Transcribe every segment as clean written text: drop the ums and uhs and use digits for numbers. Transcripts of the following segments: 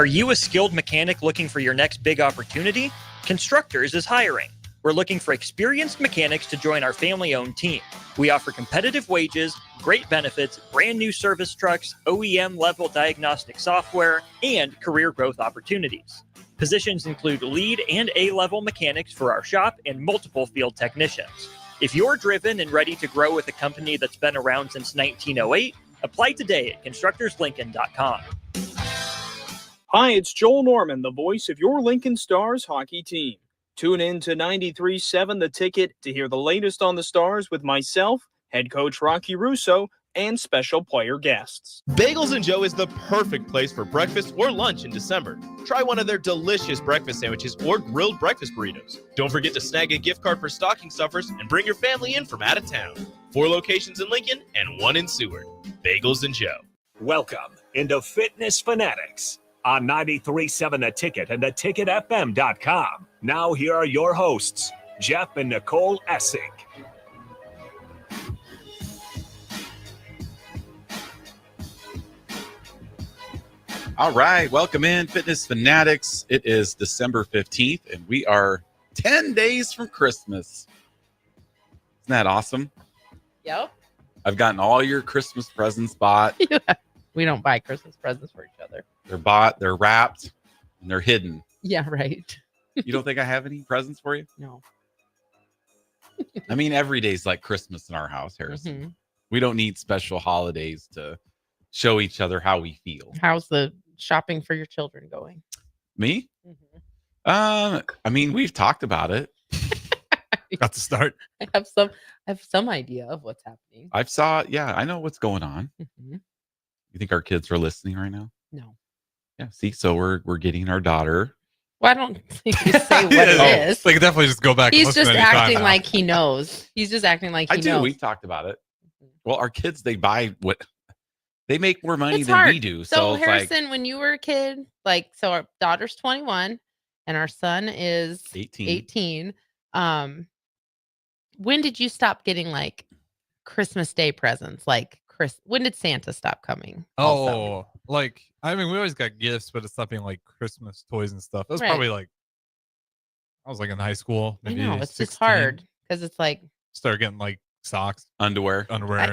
Are you a skilled mechanic looking for your next big opportunity? Constructors is hiring. We're looking for experienced mechanics to join our family-owned team. We offer competitive wages, great benefits, brand new service trucks, OEM-level diagnostic software, and career growth opportunities. Positions include lead and A-level mechanics for our shop and multiple field technicians. If you're driven and ready to grow with a company that's been around since 1908, apply today at constructorslincoln.com. Hi, it's Joel Norman, the voice of your Lincoln Stars hockey team. Tune in to 93.7 The Ticket to hear the latest on the Stars with myself, head coach Rocky Russo, and special player guests. Bagels & Joe is the perfect place for breakfast or lunch in December. Try one of their delicious breakfast sandwiches or grilled breakfast burritos. Don't forget to snag a gift card for stocking stuffers and bring your family in from out of town. 4 locations in Lincoln and 1 in Seward. Bagels & Joe. Welcome into Fitness Fanatics on 93.7 The Ticket and theticketfm.com. Now here are your hosts, Jeff and Nicole Essig. All right, welcome in, Fitness Fanatics. It is December 15th, and we are 10 days from Christmas. Isn't that awesome? Yep. I've gotten all your Christmas presents bought. We don't buy Christmas presents for each other. They're bought, they're wrapped, and they're hidden. Yeah, right. You don't think I have any presents for you? No. I mean, every day's like Christmas in our house, Harrison. Mm-hmm. We don't need special holidays to show each other how we feel. How's the shopping for your children going? Me? Mm-hmm. I mean, we've talked about it. Got to start. I have some idea of what's happening. I know what's going on. Mm-hmm. You think our kids are listening right now? No. Yeah, see, so we're getting our daughter. Well, I don't think you say what it is. Like, definitely just go back. He's just acting like he knows. He's just acting like he knows. I do. We've talked about it. Well, our kids, they buy what they make more money It's than hard. we do. So it's Harrison, like, when you were a kid, so our daughter's 21 and our son is 18. When did you stop getting like Christmas Day presents? When did Santa stop coming? Oh, I mean, we always got gifts, but it's something like Christmas toys and stuff. It was probably like, I was like in high school. Maybe I know, it's 16. just hard because it's like, Start getting like socks, underwear.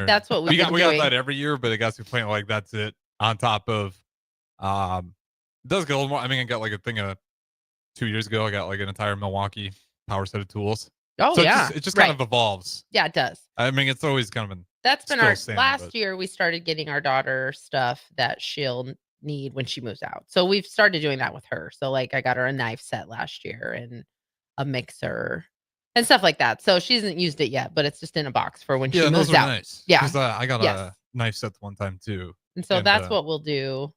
That's what we got that every year, but it got to the point like that's it. On top of, it does get a little more. I mean, I got like a thing 2 years ago. I got like an entire Milwaukee power set of tools. Oh, so yeah. It just kind of evolves. Yeah, it does. I mean, it's always kind of been. That's been our last but year. We started getting our daughter stuff that she'll need when she moves out. So we've started doing that with her. So like I got her a knife set last year and a mixer and stuff like that. So she hasn't used it yet, but it's just in a box for when she moves those are out. Nice. Yeah. Because I got a knife set one time too. And so that's what we'll do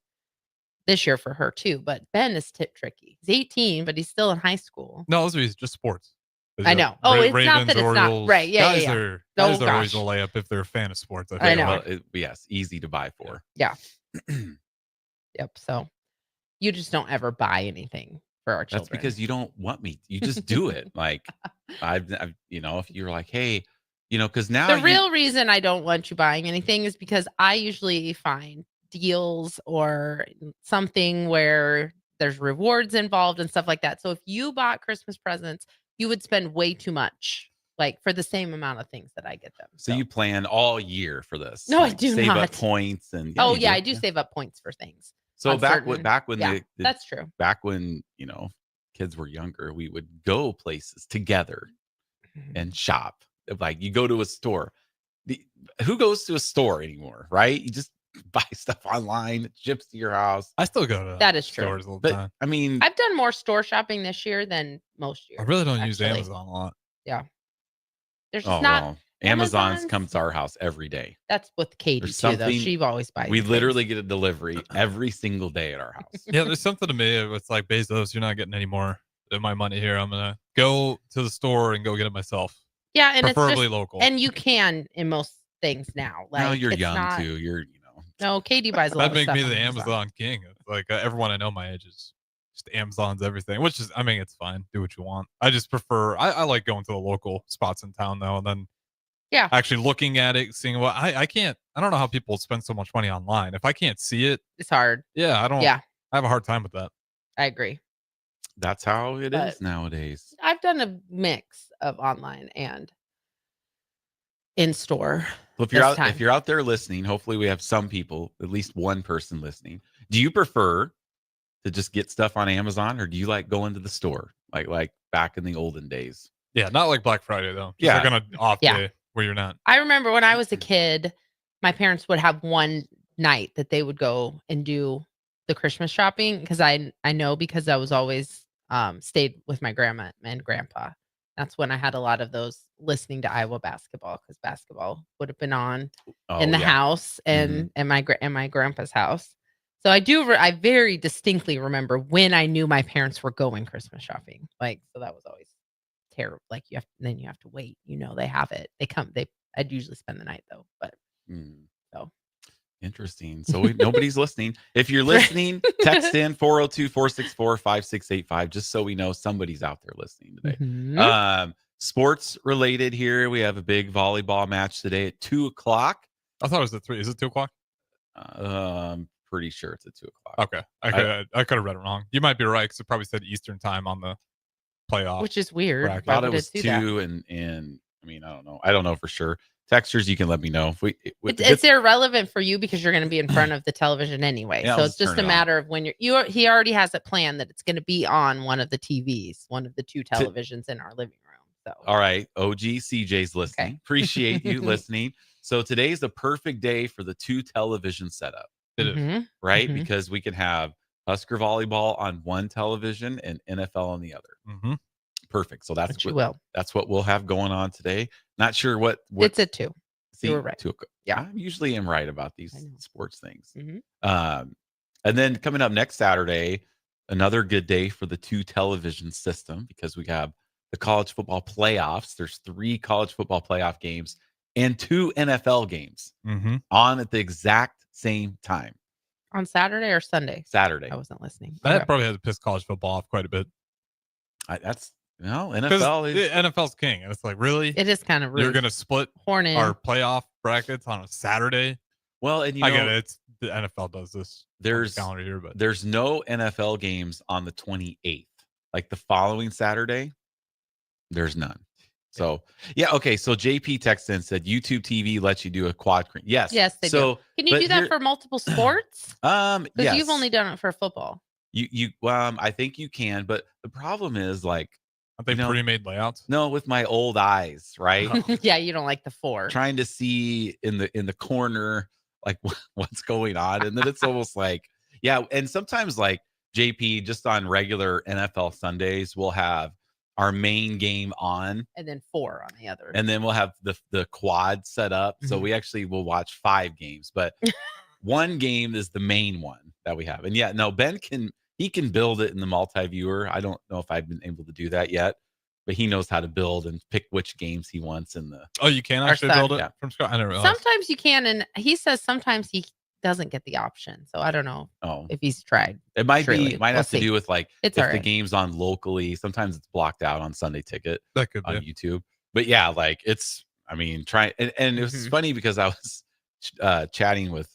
this year for her too. But Ben is tricky. He's 18, but he's still in high school. No, those are just sports. I know. Oh, it's not that it's Orioles. not right. Yeah, guys yeah. Are always a layup if they're a fan of sports. I know. Well, yes, easy to buy for. Yeah. Yep. So you just don't ever buy anything for our children. That's because you don't want me. You just do it. Like I've if you're like, hey, because now the real reason I don't want you buying anything is because I usually find deals or something where there's rewards involved and stuff like that. So if you bought Christmas presents, you would spend way too much, for the same amount of things that I get them. So you plan all year for this? No, I do save not. Up points and I do save up points for things. So back when that's true. Back when kids were younger, we would go places together and shop. Like you go to a store. Who goes to a store anymore, right? You just buy stuff online, it ships to your house. I still go to that is true. stores all the But time. I mean, I've done more store shopping this year than most years. I really don't use Amazon a lot. Yeah. There's just not. Well, Amazon's comes to our house every day. That's with Katie too, though. She always buys. We literally get a delivery every single day at our house. Yeah, there's something to me. It's like Bezos. You're not getting any more of my money here. I'm gonna go to the store and go get it myself. Yeah, and preferably it's just, local. And you can in most things now. No, you're young too. You're No, Katie buys a lot. That'd of make stuff me the on Amazon king. It's like everyone I know my age is just Amazon's everything. Which is, I mean, it's fine. Do what you want. I just prefer. I like going to the local spots in town though, and then actually looking at it, seeing what I can't. I don't know how people spend so much money online. If I can't see it, it's hard. Yeah, I don't. Yeah. I have a hard time with that. I agree. That's how it is nowadays. I've done a mix of online and in store. Well, if you're out there listening, hopefully we have some people, at least one person listening. Do you prefer to just get stuff on Amazon, or do you like going to the store, like back in the olden days? Yeah, not like Black Friday though. Just like on an off day where you're not. I remember when I was a kid, my parents would have one night that they would go and do the Christmas shopping, because I know, because I was always stayed with my grandma and grandpa. That's when I had a lot of those listening to Iowa basketball, because basketball would have been on in the house and my grandpa's house. So I very distinctly remember when I knew my parents were going Christmas shopping. So that was always terrible. Like you have to wait. They have it. I'd usually spend the night though, but so. Interesting. So nobody's listening. If you're listening, text in 402-464-5685, just so we know somebody's out there listening today. Sports related here. We have a big volleyball match today at 2:00. I thought it was at 3. Is it 2:00? Pretty sure it's at 2:00. Okay. I could have read it wrong. You might be right, because it probably said Eastern time on the playoff. Which is weird. I thought it was 2, and I mean, I don't know for sure. Texters, you can let me know. It's irrelevant for you, because you're going to be in front of the television anyway. So it's just a matter of when he already has it planned that it's going to be on one of the TVs, one of the 2 televisions in our living room. So all right, OG CJ's listening. Okay. Appreciate you listening. So today's the perfect day for the 2 television setup. It is, right? Because we can have Husker volleyball on one television and NFL on the other. Perfect. So that's what we'll have going on today. Not sure what it's at 2. You were right. 2. Yeah, I usually am right about these sports things. And then coming up next Saturday, another good day for the 2 television system, because we have the college football playoffs. There's 3 college football playoff games and 2 NFL games on at the exact same time. On Saturday or Sunday? Saturday. I wasn't listening. That probably has pissed college football off quite a bit. NFL's king. And it's like, really? It is kind of rude. You're going to split our playoff brackets on a Saturday? Well, and I get it. The NFL does this. There's calendar here, but there's no NFL games on the 28th. Like the following Saturday, there's none. So okay. So JP texted in and said YouTube TV lets you do a quad screen. Yes, they do. Can you do that for multiple sports? Because yes. You've only done it for football. I think you can, but the problem is aren't they pre-made layouts? No, with my old eyes, right? Yeah, you don't like the 4. Trying to see in the corner like what's going on, and then it's almost like and sometimes like JP just on regular NFL Sundays we'll have our main game on, and then 4 on the other, and then we'll have the quad set up. So we actually will watch 5 games, but one game is the main one that we have. And Ben can build it in the multi-viewer. I don't know if I've been able to do that yet, but he knows how to build and pick which games he wants in the. Oh, you can actually build it from scratch. I didn't realize. Sometimes you can, and he says sometimes he doesn't get the option. So I don't know if he's tried. It might have to do with like if the game's on locally. Sometimes it's blocked out on Sunday Ticket on YouTube. But it's try and it was funny because I was chatting with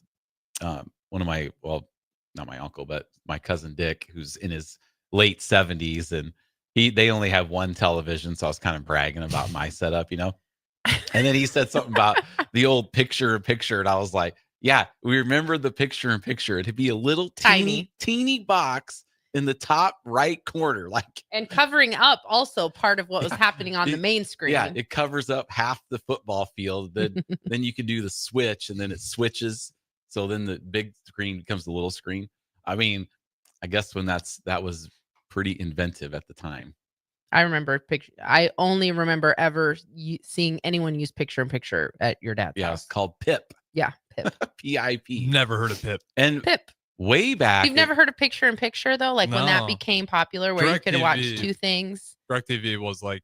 one of my, well, not my uncle, but my cousin Dick, who's in his late 70s, and they only have one television, so I was kind of bragging about my setup, And then he said something about the old picture-in-picture, and I was like, yeah, we remember the picture-in-picture. It'd be a little teeny box in the top right corner, and covering up also part of what was happening on the main screen. Yeah, it covers up half the football field. Then you can do the switch, and then it switches. So then the big screen becomes the little screen. I mean, I guess that was pretty inventive at the time. I remember I only remember ever seeing anyone use picture-in-picture at your dad's house. It's called PIP. Yeah, PIP. PIP. Never heard of PIP. And PIP. Way back. You've never heard of picture-in-picture though? Like when that became popular, where you could watch 2 things. DirecTV was like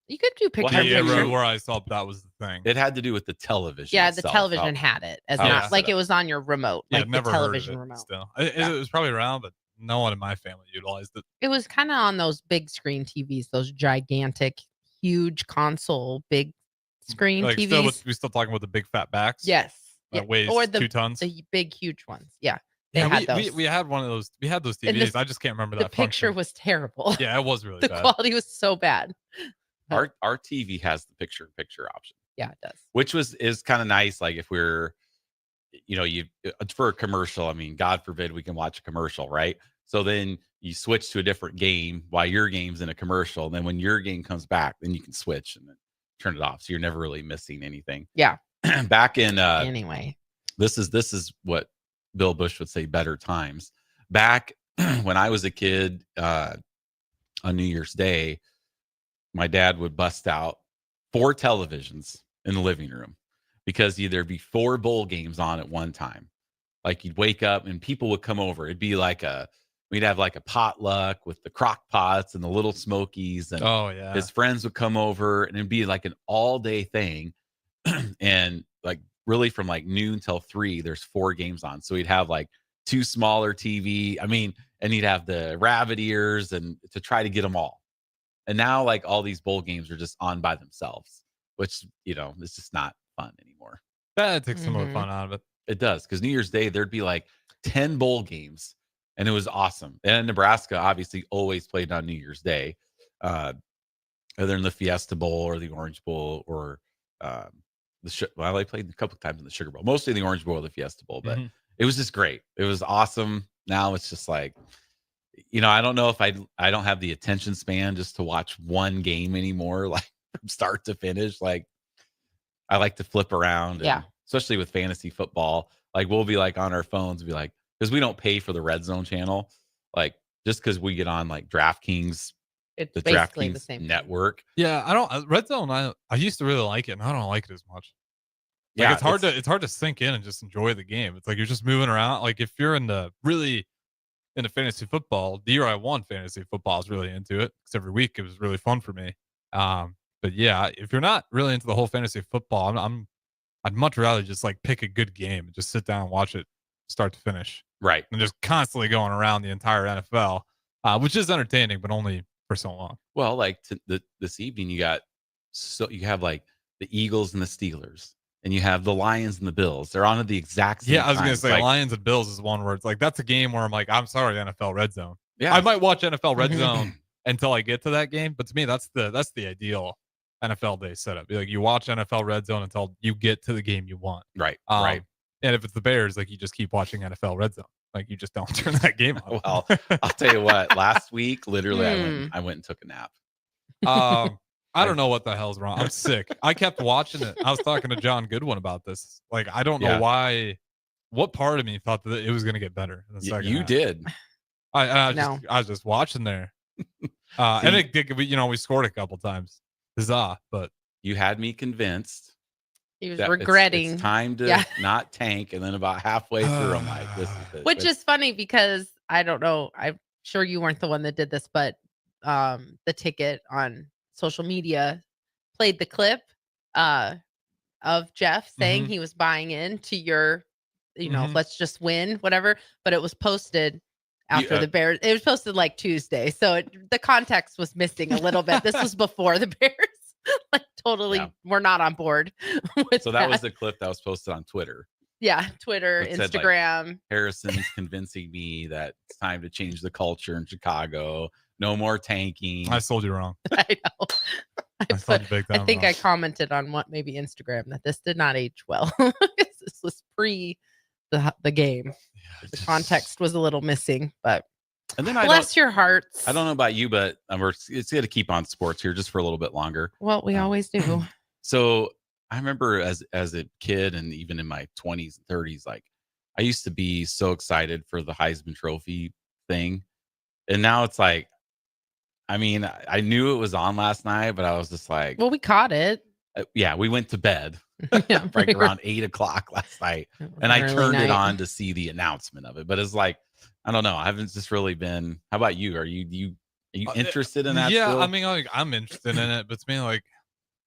you could do picture-in-picture. Where I saw that was the thing. It had to do with the television. Yeah, the television had it as not like it was on your remote, like the television remote. Still, it was probably around, but no one in my family utilized it. It was kind of on those big screen TVs, those gigantic, huge console, big screen TVs. We still talking about the big fat backs? Yes. That weighs 2 tons. The big, huge ones. Yeah. They had those. We had one of those. We had those TVs. I just can't remember the that picture function. was terrible. Yeah, it was really the bad. quality was so bad. Our TV has the picture option. Yeah, it does. Which is kind of nice. Like if we're, for a commercial, I mean, God forbid we can watch a commercial, right? So then you switch to a different game while your game's in a commercial. And then when your game comes back, then you can switch and then turn it off. So you're never really missing anything. Yeah. Back in anyway, this is what Bill Bush would say, better times. Back when I was a kid, on New Year's Day, my dad would bust out 4 televisions in the living room because there'd be 4 bowl games on at one time. Like you'd wake up and people would come over. It'd be like we'd have like a potluck with the crock pots and the little smokies, and his friends would come over, and it'd be like an all day thing. And like really from like noon till 3, there's 4 games on. So he'd have like 2 smaller TV. I mean, and he'd have the rabbit ears and to try to get them all. And now like all these bowl games are just on by themselves, which, it's just not fun anymore. That takes some of the fun out of it. It does. Because New Year's Day, there'd be like 10 bowl games, and it was awesome. And Nebraska obviously always played on New Year's Day, other than the Fiesta Bowl or the Orange Bowl or I played a couple of times in the Sugar Bowl, mostly the Orange Bowl or the Fiesta Bowl, but it was just great. It was awesome. Now it's just like, I don't know if I don't have the attention span just to watch one game anymore, like from start to finish. Like I like to flip around, and especially with fantasy football. Like we'll be like on our phones, be like, because we don't pay for the Red Zone channel, like just because we get on like DraftKings, it's the basically DraftKings the same network. Yeah, I don't Red Zone. I used to really like it, and I don't like it as much. Like Yeah, it's hard to sink in and just enjoy the game. It's like you're just moving around. Like if you're into fantasy football, the year I won fantasy football, I was really into it because every week it was really fun for me. But yeah, if you're not really into the whole fantasy football, I'd much rather just like pick a good game and just sit down and watch it start to finish. Right. And just constantly going around the entire NFL, which is entertaining, but only for so long. Well, like this evening, you have like the Eagles and the Steelers, and you have the Lions and the Bills. They're on at the exact same time. Yeah, I was going to say like, Lions and Bills is one where it's like, that's a game where I'm like, I'm sorry, NFL Red Zone. Yeah. I might watch NFL Red Zone until I get to that game. But to me, that's the ideal NFL day setup. Like you watch NFL Red Zone until you get to the game you want. Right. Right. And if it's the Bears, like you just keep watching NFL Red Zone. Like you just don't turn that game on. Well, I'll tell you what, last week, literally I went and took a nap. I don't know what the hell's wrong. I'm sick. I kept watching it. I was talking to John Goodwin about this. Like, I don't know why. What part of me thought that it was going to get better in the second half? Did. I was just watching there. And it did, we scored a couple times. Huzzah. But you had me convinced. He was regretting. It's time to not tank. And then about halfway through, I'm like, this is it. Which is funny because I don't know. I'm sure you weren't the one that did this, but the ticket on social media played the clip of Jeff saying he was buying into your, let's just win, whatever. But it was posted after the Bears. It was posted like Tuesday. So the context was missing a little bit. This was before the Bears. Like totally, we're not on board with that was the clip that was posted on Twitter. Yeah, Twitter, Instagram. Like, Harrison's convincing me that it's time to change the culture in Chicago. No more tanking. I sold you wrong. I know. I think wrong. I commented on maybe Instagram that this did not age well. This was pre the game. Yeah, the context was a little missing, but and then bless your hearts. I don't know about you, but it's got to keep on sports here just for a little bit longer. Well, we always do. So I remember as a kid and even in my 20s and 30s, like I used to be so excited for the Heisman Trophy thing. And now it's like, I mean, I knew it was on last night, but I was just like, well, we caught it. Yeah, we went to bed like around 8:00 last night. And I turned it on to see the announcement of it. But it's like, I don't know. I haven't just really been. How about you? Are you interested in that? Yeah, still? I mean, I'm interested in it, but to me, like,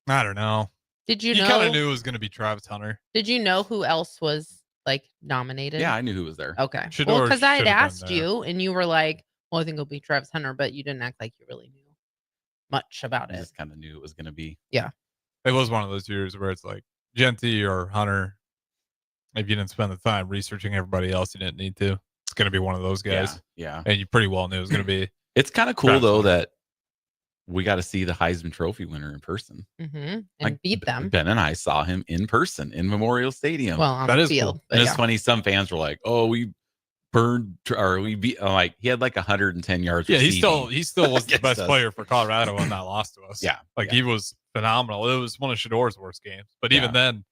I don't know. Did you know? You kind of knew it was going to be Travis Hunter. Did you know who else was like nominated? Yeah, I knew who was there. Okay. Well, because I had asked you, and you were like, "Well, I think it'll be Travis Hunter," but you didn't act like you really knew much about it. I just kind of knew it was going to be. Yeah. It was one of those years where it's like Genty or Hunter. If you didn't spend the time researching everybody else, you didn't need to. going to be one of those guys. Yeah. And you pretty well knew it was going to be. It's kind of cool, though, that we got to see the Heisman Trophy winner in person. And beat them. Ben and I saw him in person in Memorial Stadium. Well, on that the is field. Cool. And it's funny. Some fans were like, "Oh, we burned or we beat." I'm like, he had like 110 yards. Yeah, he still was the best us. player for Colorado when that lost to us. Yeah, he was phenomenal. It was one of Shador's worst games, but even then,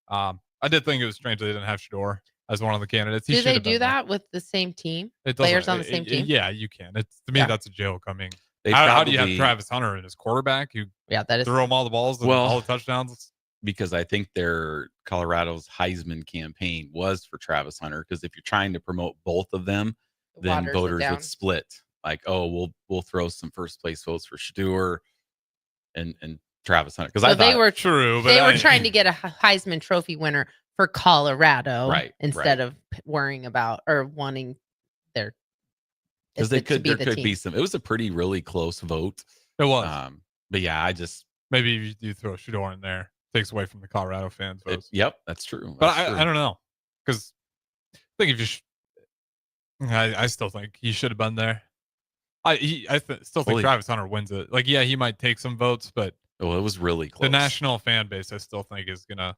I did think it was strange they didn't have Shador as one of the candidates. Do they do that with the same team? Players on the same team? Yeah, you can. It's to me that's a joke. I mean, They how do you have Travis Hunter in his quarterback who that is threw him all the balls and all the touchdowns? Because I think their Colorado's Heisman campaign was for Travis Hunter. Because if you're trying to promote both of them, then voters would split. Like, oh, we'll throw some first place votes for Shador and Travis Hunter. Because they were true, but they were trying to get a Heisman Trophy winner for Colorado, instead of worrying about or wanting their. Because there could be some. It was a really close vote. It was. But yeah, maybe you throw Shador in there, takes away from the Colorado fans votes. Yep, that's true. But I don't know, because I think if you, I still think he should have been there. I still think Travis Hunter wins it. Like, yeah, he might take some votes, but it was really close. The national fan base, I still think, is gonna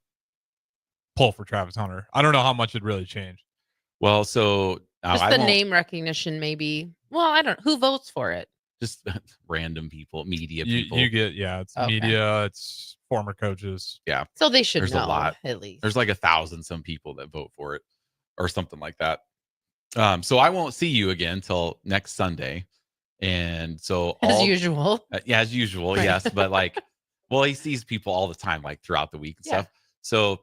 pull for Travis Hunter. I don't know how much it really changed. Well, so just the name recognition, maybe. Well, I don't. Who votes for it? Just random people, media people. You get it's media, it's former coaches. Yeah, so they should There's know a lot. At least there's like 1,000 some people that vote for it, or something like that. So I won't see you again till next Sunday, and so as usual. As usual, right. Yes, but he sees people all the time, like throughout the week and stuff. So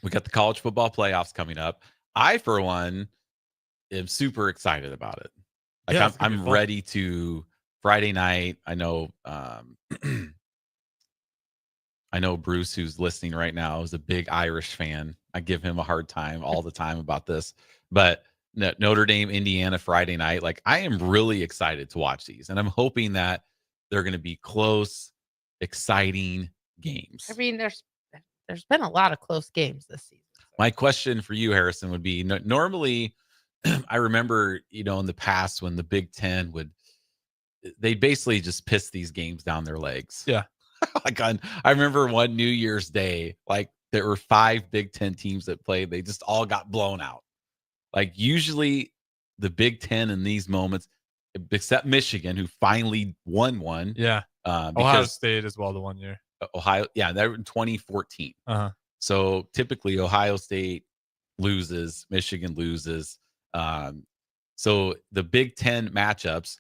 we got the college football playoffs coming up. I, for one, am super excited about it. Like I'm ready to Friday night. I know I know Bruce, who's listening right now, is a big Irish fan. I give him a hard time all the time about this, but Notre Dame, Indiana, Friday night. Like, I am really excited to watch these, and I'm hoping that they're going to be close, exciting games. I mean, there's been a lot of close games this season. My question for you, Harrison, would be: normally, I remember, in the past when the Big Ten they basically just piss these games down their legs. Yeah. I remember one New Year's Day, like there were 5 Big Ten teams that played. They just all got blown out. Like, usually the Big Ten in these moments, except Michigan, who finally won one. Yeah. Ohio State as well the one year. Ohio. Yeah. They were in 2014. So typically Ohio State loses, Michigan loses. So the Big Ten matchups,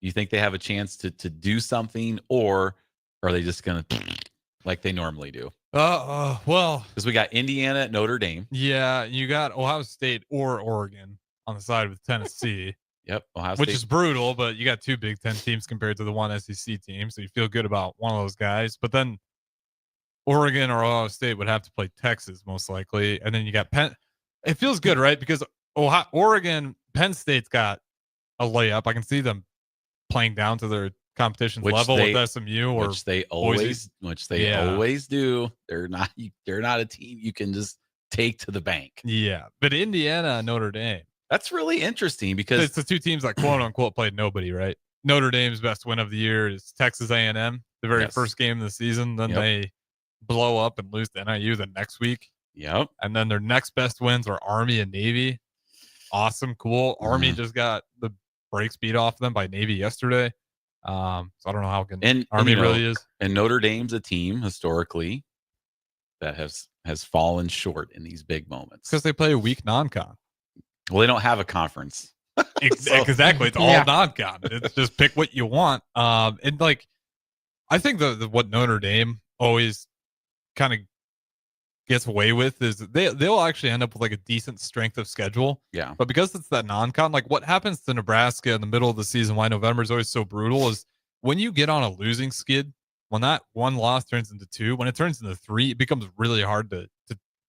you think they have a chance to do something, or are they just going to like they normally do? Well, because we got Indiana at Notre Dame. Yeah, you got Ohio State or Oregon on the side with Tennessee. Yep, Ohio State, which is brutal, but you got 2 Big Ten teams compared to the one SEC team, so you feel good about one of those guys. But then Oregon or Ohio State would have to play Texas most likely, and then you got Penn. It feels good, right? Because Oregon, Penn State's got a layup. I can see them playing down to their competition's level with SMU, or which they always do. They're not a team you can just take to the bank. Yeah, but Indiana, Notre Dame. That's really interesting because it's the 2 teams that quote unquote played nobody, right? Notre Dame's best win of the year is Texas A&M, the very first game of the season. Then they blow up and lose to NIU the next week. Yep. And then their next best wins are Army and Navy. Awesome, cool. Army just got the brakes beat off them by Navy yesterday. So I don't know how good Army really is. And Notre Dame's a team historically that has fallen short in these big moments because they play a weak non-con. Well, they don't have a conference. Exactly. It's all non-con. It's just pick what you want. And like, I think what Notre Dame always kind of gets away with is they'll actually end up with like a decent strength of schedule. Yeah. But because it's that non-con, like what happens to Nebraska in the middle of the season, why November is always so brutal, is when you get on a losing skid, when that one loss turns into 2, when it turns into 3, it becomes really hard to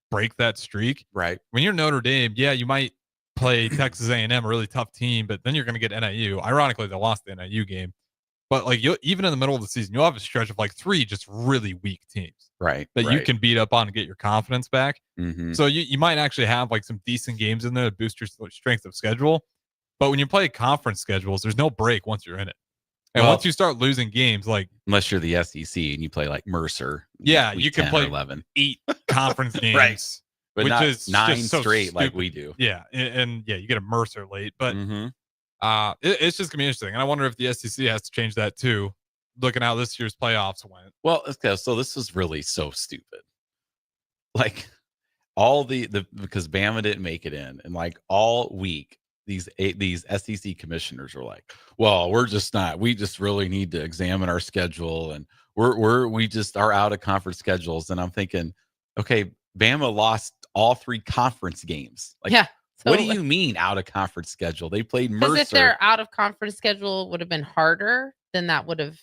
break that streak. Right. When you're Notre Dame, yeah, you might play Texas A&M, a really tough team, but then you're going to get NIU. Ironically, they lost the NIU game. But like you, even in the middle of the season, you'll have a stretch of like 3 just really weak teams, right? That you can beat up on and get your confidence back. Mm-hmm. So you might actually have like some decent games in there to boost your strength of schedule. But when you play conference schedules, there's no break once you're in it. And once you start losing games, like unless you're the SEC and you play like Mercer, yeah, you can play 11 8 conference games, right? But which not is 9 just so straight stupid. like we do. Yeah, and yeah, you get a Mercer late, but Mm-hmm. it's just gonna be interesting. And I wonder if the SEC has to change that too, looking how this year's playoffs went. Well, okay, so this is really so stupid. Like all the because Bama didn't make it in, and like all week these SEC commissioners are like, well, we just really need to examine our schedule, and we just are out of conference schedules. And I'm thinking, okay, Bama lost all 3 conference games. Like, yeah. What do you mean out of conference schedule? They played Mercer. Because if their out of conference schedule would have been harder, then that would have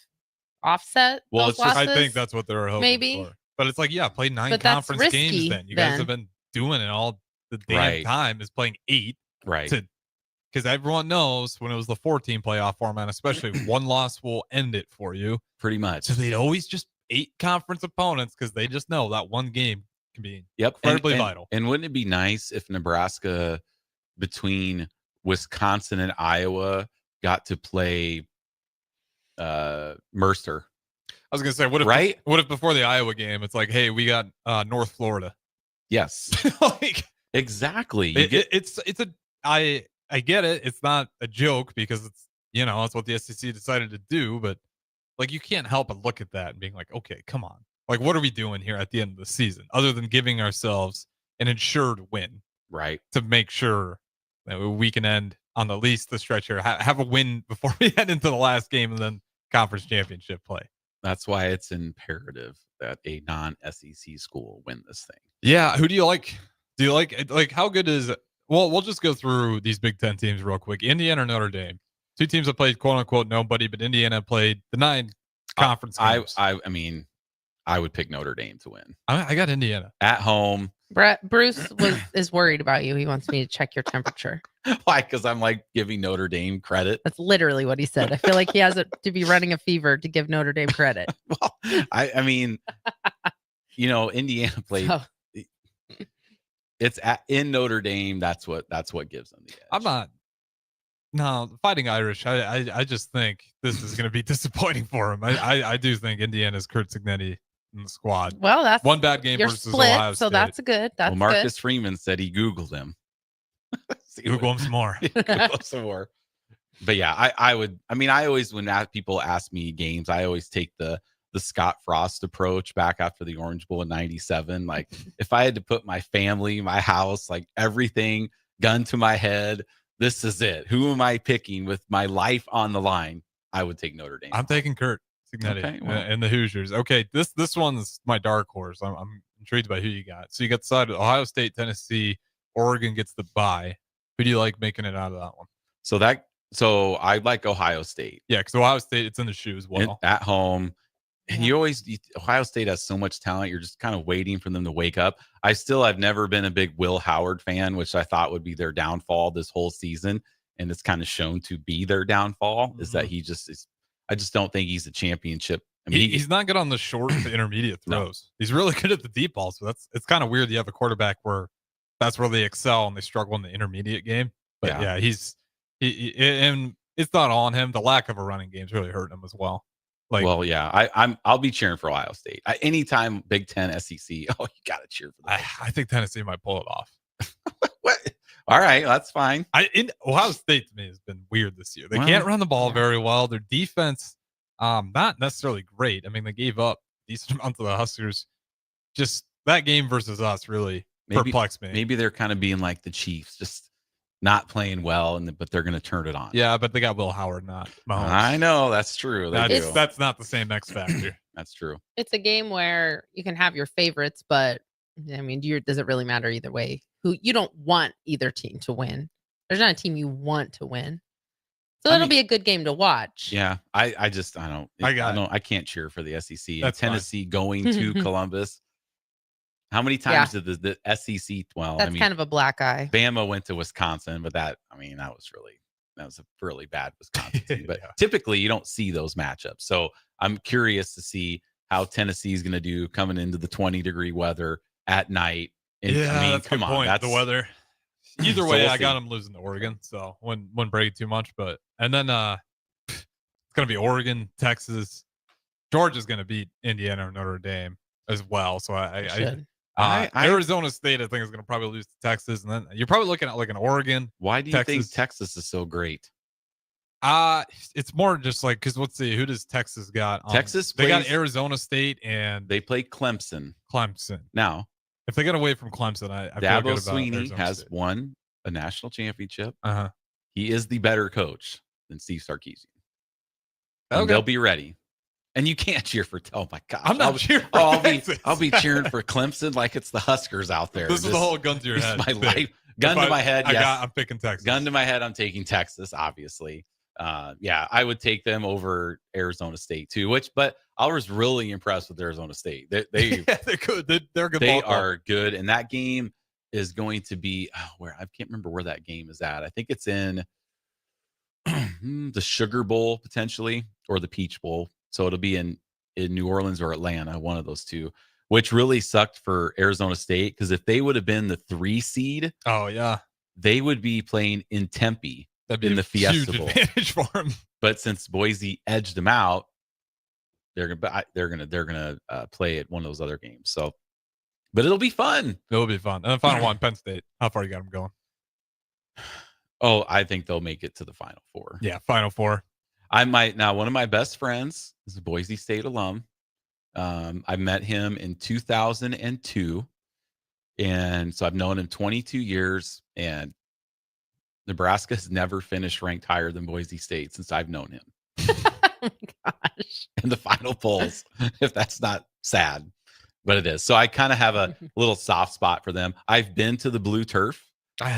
offset. Well, those it's just, I losses. think that's what they're hoping Maybe. for. But it's like, yeah, play 9 But that's conference risky games then. You guys then. have been doing it all the damn Right. time is playing 8. Right. Because everyone knows when it was the 14 playoff format, especially one loss will end it for you. Pretty much. So they'd always just 8 conference opponents because they just know that one game can be incredibly vital. And wouldn't it be nice if Nebraska, between Wisconsin and Iowa, got to play Mercer? I was gonna say, what if before the Iowa game, it's like, hey, we got North Florida. Yes, like exactly. I get it. It's not a joke because it's that's what the SEC decided to do. But like, you can't help but look at that and being like, okay, come on. Like, what are we doing here at the end of the season other than giving ourselves an insured win, right? To make sure that we can end on at least the stretch here, have a win before we head into the last game and then conference championship play. That's why it's imperative that a non-SEC school win this thing. Yeah. Who do you like? Do you like how good is it? Well, we'll just go through these Big Ten teams real quick. Indiana or Notre Dame. 2 teams that played quote unquote nobody, but Indiana played the 9 conference games. I mean, I would pick Notre Dame to win. I got Indiana at home. Bruce is worried about you. He wants me to check your temperature. Why? Because I'm like giving Notre Dame credit. That's literally what he said. I feel like he has to be running a fever to give Notre Dame credit. Well, I mean, Indiana played. So. It's in Notre Dame. That's what gives them the edge. I'm not. No, Fighting Irish. I just think this is going to be disappointing for him. I do think Indiana's Kurt Cignetti in the squad. Well, that's one bad game versus split, Ohio State. So that's good. That's Marcus good. Freeman said he Googled him. Google him some more. Google him some more. But yeah, I would. I mean, I always, when people ask me games, I always take the Scott Frost approach back after the Orange Bowl in '97. Like, if I had to put my family, my house, like everything, gun to my head, this is it. Who am I picking with my life on the line? I would take Notre Dame. I'm taking Kurt Cignetti and the Hoosiers. Okay, this one's my dark horse. I'm intrigued by who you got. So you got the side of Ohio State, Tennessee, Oregon gets the bye. Who do you like making it out of that one? So I like Ohio State. Yeah, because Ohio State, it's in the shoe as well. At home. And Ohio State has so much talent. You're just kind of waiting for them to wake up. I've never been a big Will Howard fan, which I thought would be their downfall this whole season. And it's kind of shown to be their downfall is that he just is. I just don't think he's a championship. I mean, he's not good on the short to intermediate throws. No. He's really good at the deep ball. So it's kind of weird. You have a quarterback where that's where they excel and they struggle in the intermediate game. But yeah, and it's not all on him. The lack of a running game is really hurting him as well. I'll be cheering for Ohio State. Anytime Big Ten, SEC, you got to cheer for them. I think Tennessee might pull it off. What? All right, that's fine. Ohio State to me has been weird this year. They can't run the ball very well. Their defense, not necessarily great. I mean, they gave up decent amounts of the Huskers. Just that game versus us really perplexed me. Maybe they're kind of being like the Chiefs, just not playing well, but they're going to turn it on. Yeah, but they got Will Howard, not Mahomes. I know, that's true. That's not the same X factor. That's true. It's a game where you can have your favorites, but I mean, does it really matter either way? You don't want either team to win. There's not a team you want to win. So it'll be a good game to watch. Yeah, I can't cheer for the SEC. That's Tennessee going to Columbus. How many times did the SEC? Well, that's kind of a black eye. Bama went to Wisconsin, but that was really that was a really bad Wisconsin team. But typically you don't see those matchups. So I'm curious to see how Tennessee is going to do coming into the 20-degree weather at night. And, yeah, I mean, that's come a good on, point. that's The weather. Either way, we'll I got see. them losing to Oregon, so wouldn't break too much. But and then it's gonna be Oregon, Texas, Georgia's gonna beat Indiana or Notre Dame as well. So Arizona State, I think, is gonna probably lose to Texas, and then you're probably looking at like an Oregon. Why do you think Texas is so great? It's more just like because let's see, who does Texas got? They got Arizona State and they play Clemson. Now, if they get away from Clemson, I feel Dabo good about Sweeney Arizona has State. won a national championship. He is the better coach than Steve Sarkisian. And Okay. they'll be ready. And you can't cheer for. Oh my gosh! I'm not cheering. For I'll be cheering for Clemson like it's the Huskers out there. This is the whole gun to your head. My life. Gun to my head. Yes. I'm picking Texas. Gun to my head. I'm taking Texas. Obviously. I would take them over Arizona State too. But I was really impressed with Arizona State. They're good. They're good. They are good, and that game is going to be where I can't remember where that game is at. I think it's in the Sugar Bowl potentially, or the Peach Bowl. So it'll be in New Orleans or Atlanta, one of those two, which really sucked for Arizona State because if they would have been the 3 seed, they would be playing in Tempe in the Fiesta Bowl. Advantage for them. But since Boise edged them out, they're gonna play at one of those other games. So, but it'll be fun. It'll be fun. And the final one, Penn State. How far you got them going? Oh, I think they'll make it to the Final Four. Yeah, Final Four. I might now. One of my best friends is a Boise State alum. I met him in 2002, and so I've known him 22 years. And Nebraska has never finished ranked higher than Boise State since I've known him. Oh my gosh! In the Final Polls, if that's not sad, but it is. So I kind of have a little soft spot for them. I've been to the blue turf. I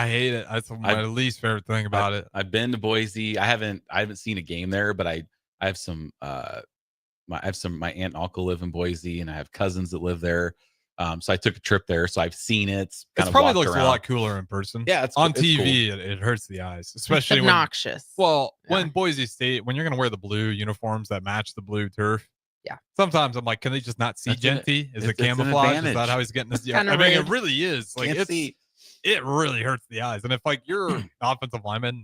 hate it. That's my least favorite thing about it. I've been to Boise. I haven't seen a game there, but I have some my aunt and uncle live in Boise, and I have cousins that live there. So I took a trip there, so I've seen it. It probably looks a lot cooler in person. Yeah, it's on it's TV. cool. It hurts the eyes, especially it's obnoxious. When Boise State, when you're going to wear the blue uniforms that match the blue turf. Yeah. Sometimes I'm like, can they just not see Genty? Is it camouflage? Is that how he's getting this? I mean, it really is. Like it really hurts the eyes. And if like you're offensive lineman,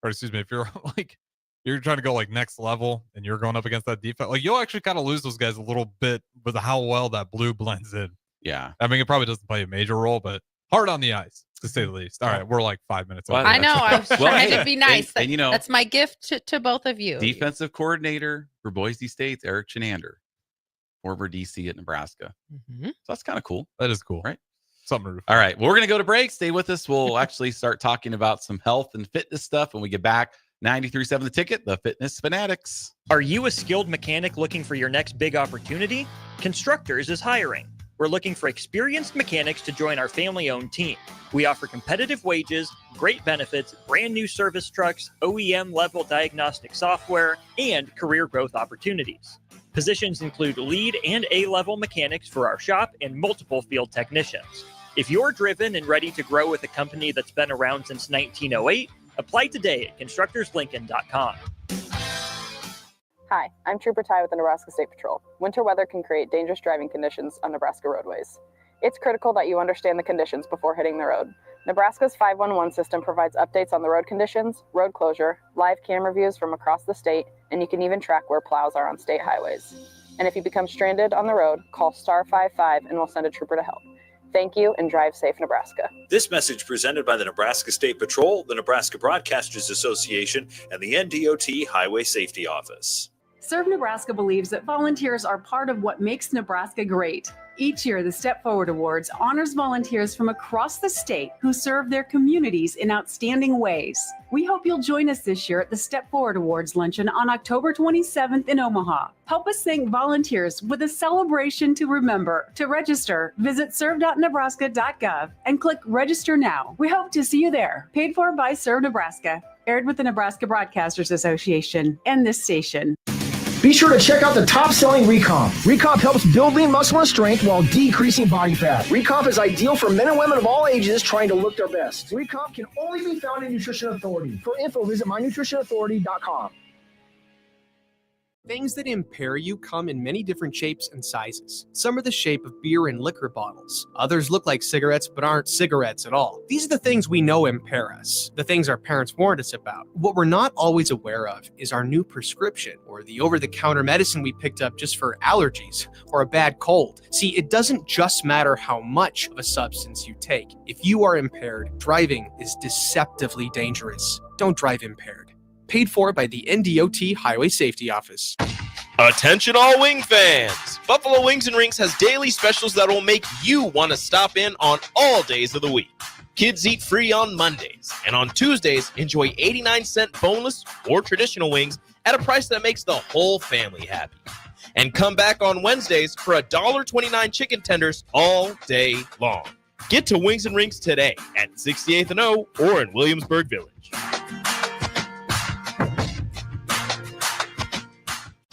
if you're like you're trying to go like next level and you're going up against that defense, like you'll actually kind of lose those guys a little bit with how well that blue blends in. Yeah. I mean, it probably doesn't play a major role, but hard on the eyes, to say the least. All right, we're like 5 minutes over. I know. I was trying to be nice. And, that's my gift to both of you. Defensive coordinator for Boise State's Eric Chenander, former DC at Nebraska. Mm-hmm. So that's kind of cool. That is cool. Right? Something. All right. Well, we're going to go to break. Stay with us. We'll actually start talking about some health and fitness stuff when we get back. 93.7 The Ticket, the Fitness Fanatics. Are you a skilled mechanic looking for your next big opportunity? Constructors is hiring. We're looking for experienced mechanics to join our family-owned team. We offer competitive wages, great benefits, brand new service trucks, OEM-level diagnostic software, and career growth opportunities. Positions include lead and A-level mechanics for our shop and multiple field technicians. If you're driven and ready to grow with a company that's been around since 1908, apply today at constructorslincoln.com. Hi, I'm Trooper Ty with the Nebraska State Patrol. Winter weather can create dangerous driving conditions on Nebraska roadways. It's critical that you understand the conditions before hitting the road. Nebraska's 511 system provides updates on the road conditions, road closure, live camera views from across the state, and you can even track where plows are on state highways. And if you become stranded on the road, call star 55 and we'll send a trooper to help. Thank you and drive safe, Nebraska. This message presented by the Nebraska State Patrol, the Nebraska Broadcasters Association, and the NDOT Highway Safety Office. Serve Nebraska believes that volunteers are part of what makes Nebraska great. Each year, the Step Forward Awards honors volunteers from across the state who serve their communities in outstanding ways. We hope you'll join us this year at the Step Forward Awards luncheon on October 27th in Omaha. Help us thank volunteers with a celebration to remember. To register, visit serve.nebraska.gov and click Register Now. We hope to see you there. Paid for by Serve Nebraska. Aired with the Nebraska Broadcasters Association and this station. Be sure to check out the top-selling Recomp. Recomp helps build lean muscle and strength while decreasing body fat. Recomp is ideal for men and women of all ages trying to look their best. Recomp can only be found in Nutrition Authority. For info, visit mynutritionauthority.com. Things that impair you come in many different shapes and sizes. Some are the shape of beer and liquor bottles. Others look like cigarettes but aren't cigarettes at all. These are the things we know impair us, the things our parents warned us about. What we're not always aware of is our new prescription or the over-the-counter medicine we picked up just for allergies or a bad cold. See, it doesn't just matter how much of a substance you take. If you are impaired, driving is deceptively dangerous. Don't drive impaired. Paid for by the NDOT Highway Safety Office. Attention all wing fans! Buffalo Wings and Rings has daily specials that will make you want to stop in on all days of the week. Kids eat free on Mondays, and on Tuesdays, enjoy 89-cent boneless or traditional wings at a price that makes the whole family happy. And come back on Wednesdays for $1.29 chicken tenders all day long. Get to Wings and Rings today at 68th and O or in Williamsburg Village.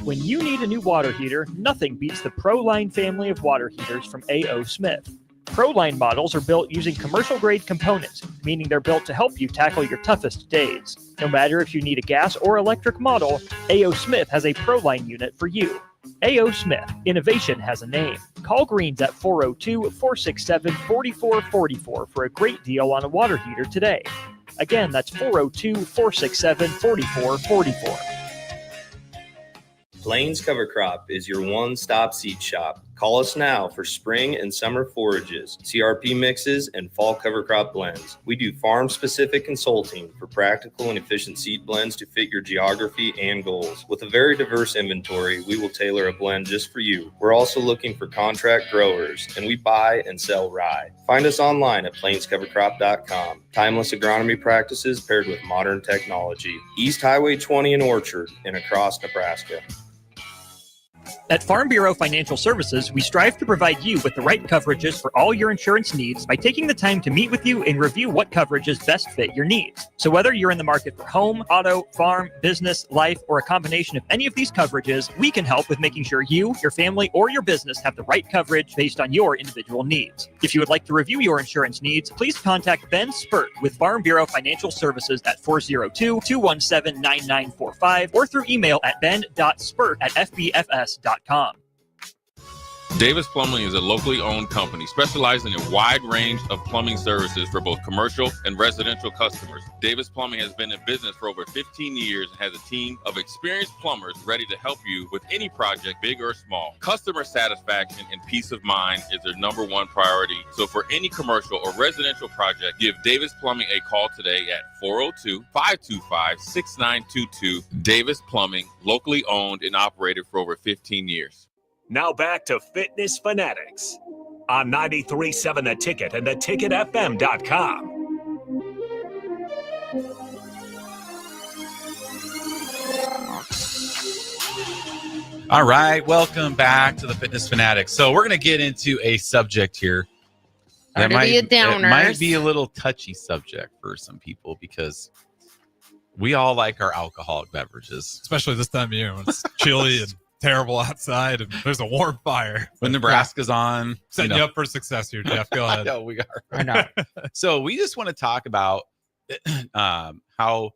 When you need a new water heater, nothing beats the ProLine family of water heaters from A.O. Smith. ProLine models are built using commercial-grade components, meaning they're built to help you tackle your toughest days. No matter if you need a gas or electric model, A.O. Smith has a ProLine unit for you. A.O. Smith, innovation has a name. Call Greens at 402-467-4444 for a great deal on a water heater today. Again, that's 402-467-4444. Plains Cover Crop is your one-stop seed shop. Call us now for spring and summer forages, CRP mixes, and fall cover crop blends. We do farm-specific consulting for practical and efficient seed blends to fit your geography and goals. With a very diverse inventory, we will tailor a blend just for you. We're also looking for contract growers, and we buy and sell rye. Find us online at plainscovercrop.com. Timeless agronomy practices paired with modern technology. East Highway 20 in Orchard and across Nebraska. At Farm Bureau Financial Services, we strive to provide you with the right coverages for all your insurance needs by taking the time to meet with you and review what coverages best fit your needs. So whether you're in the market for home, auto, farm, business, life, or a combination of any of these coverages, we can help with making sure you, your family, or your business have the right coverage based on your individual needs. If you would like to review your insurance needs, please contact Ben Spurt with Farm Bureau Financial Services at 402-217-9945 or through email at ben.spurt@fbfs.com. Davis Plumbing is a locally owned company specializing in a wide range of plumbing services for both commercial and residential customers. Davis Plumbing has been in business for over 15 years and has a team of experienced plumbers ready to help you with any project, big or small. Customer satisfaction and peace of mind is their number one priority. So for any commercial or residential project, give Davis Plumbing a call today at 402-525-6922. Davis Plumbing, locally owned and operated for over 15 years. Now back to Fitness Fanatics on 93.7 The Ticket and theticketfm.com. All right, welcome back to the Fitness Fanatics. So we're going to get into a subject here. That might be a little touchy subject for some people because we all like our alcoholic beverages. Especially this time of year when it's chilly and terrible outside and there's a warm fire. When Nebraska's on. Setting you up for success here, Jeff. Go ahead. I know we are. I know. So we just want to talk about how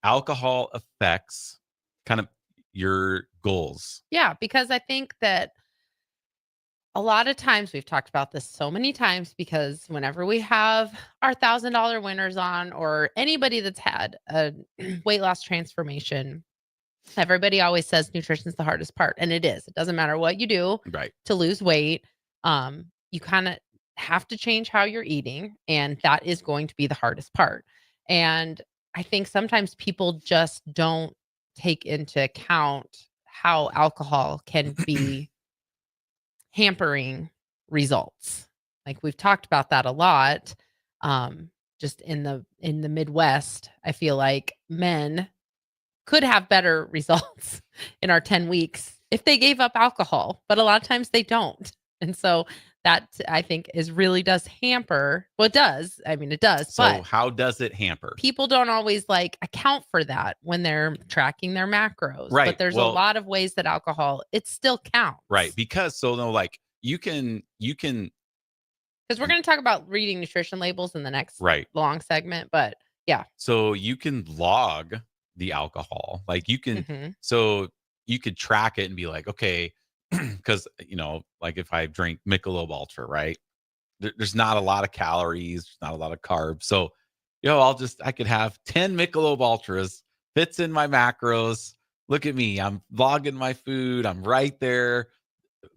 alcohol affects kind of your goals. Yeah, because I think that a lot of times we've talked about this so many times because whenever we have our $1,000 winners on or anybody that's had a weight loss transformation, everybody always says nutrition is the hardest part. And it is. It doesn't matter what you do to lose weight. You kind of have to change how you're eating. And that is going to be the hardest part. And I think sometimes people just don't take into account how alcohol can be hampering results. Like we've talked about that a lot. Just in the Midwest, I feel like men could have better results in our 10 weeks if they gave up alcohol, but a lot of times they don't. And so that I think does hamper. Well, it does. I mean, it does. So but how does it hamper? People don't always account for that when they're tracking their macros. Right. But there's a lot of ways that alcohol, it still counts. Right. Because you can because we're going to talk about reading nutrition labels in the next long segment, but yeah. So you can log the alcohol. Like you can, so you could track it and be like, okay, because, like if I drink Michelob Ultra, right? There's not a lot of calories, there's not a lot of carbs. So, I could have 10 Michelob Ultras, fits in my macros. Look at me. I'm logging my food. I'm right there.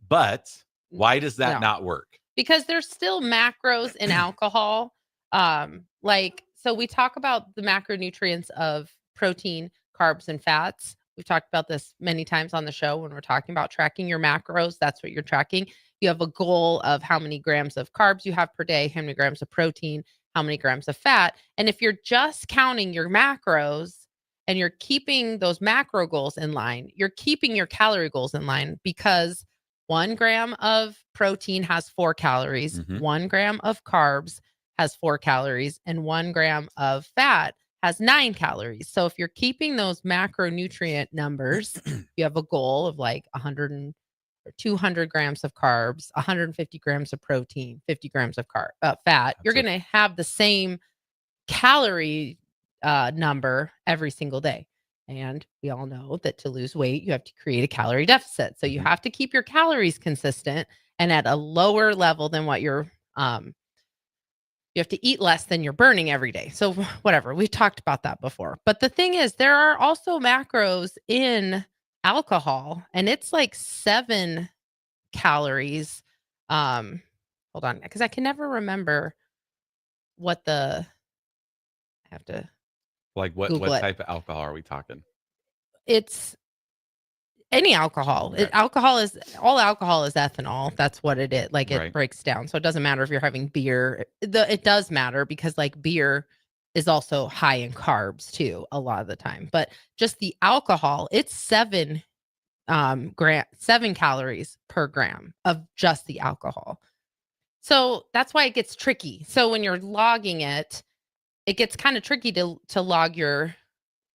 But why does that not work? Because there's still macros in alcohol. So we talk about the macronutrients of protein, carbs, and fats. We've talked about this many times on the show when we're talking about tracking your macros. That's what you're tracking. You have a goal of how many grams of carbs you have per day, how many grams of protein, how many grams of fat. And if you're just counting your macros and you're keeping those macro goals in line, you're keeping your calorie goals in line, because 1 gram of protein has 4 calories, 1 gram of carbs has 4 calories, and 1 gram of fat has 9 calories. So if you're keeping those macronutrient numbers, you have a goal of 100 or 200 grams of carbs, 150 grams of protein, 50 grams of fat. You're going to have the same calorie number every single day. And we all know that to lose weight, you have to create a calorie deficit. So you have to keep your calories consistent and at a lower level than what you're you have to eat less than you're burning every day. So whatever, we've talked about that before. But the thing is, there are also macros in alcohol, and it's 7 calories. Hold on, because I can never remember what I have to what type of alcohol are we talking? It's any alcohol. Okay. All alcohol is ethanol. That's what it is. It breaks down. So it doesn't matter if you're having beer. It does matter because beer is also high in carbs too, a lot of the time. But just the alcohol, it's 7 calories per gram of just the alcohol. So that's why it gets tricky. So when you're logging it, it gets kind of tricky to log your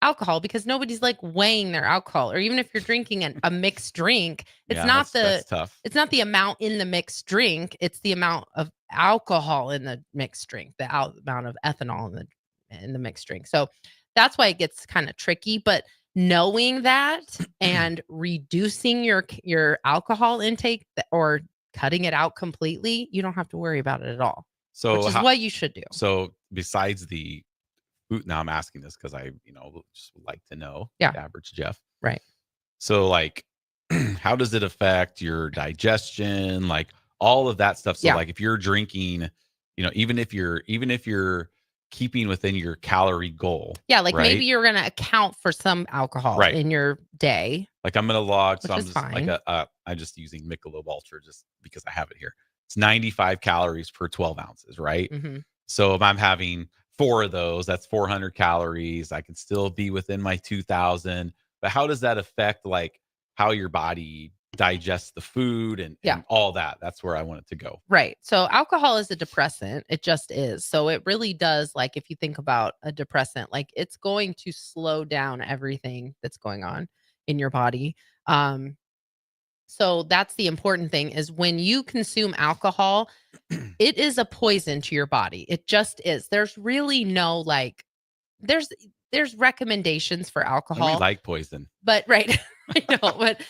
alcohol, because nobody's weighing their alcohol. Or even if you're drinking a mixed drink, it's that's tough. It's not the amount in the mixed drink, it's the amount of alcohol in the mixed drink, the amount of ethanol in the mixed drink. So that's why it gets kind of tricky. But knowing that and reducing your alcohol intake or cutting it out completely, you don't have to worry about it at all. So which is what you should do. So besides the food, now I'm asking this because I, just would like to know the average Jeff. Right. So how does it affect your digestion? All of that stuff. So if you're drinking, even if you're keeping within your calorie goal. Yeah. Maybe you're going to account for some alcohol in your day. I'm going to log. So I'm just I'm just using Michelob Ultra just because I have it here. It's 95 calories per 12 ounces. Right. So if I'm having 4 of those, that's 400 calories. I can still be within my 2000. But how does that affect how your body digests the food and all that? That's where I want it to go. Right. So alcohol is a depressant. It just is. So it really does, if you think about a depressant, it's going to slow down everything that's going on in your body. So that's the important thing, is when you consume alcohol, it is a poison to your body. It just is. There's really no there's recommendations for alcohol. And we like poison. But right. I know, but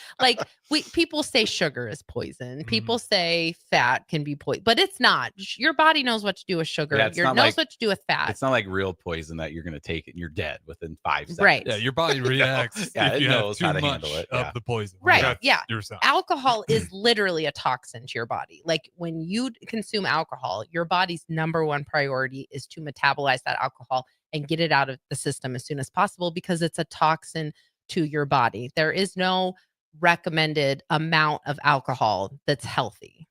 people say sugar is poison. People say fat can be poison, but it's not. Your body knows what to do with sugar. It knows what to do with fat. It's not like real poison that you're going to take it and you're dead within 5 seconds. Right. Yeah, your body reacts. It knows how to handle it. Of the poison. Right. Yeah. Alcohol is literally a toxin to your body. When you consume alcohol, your body's number one priority is to metabolize that alcohol and get it out of the system as soon as possible, because it's a toxin to your body. There is no recommended amount of alcohol that's healthy.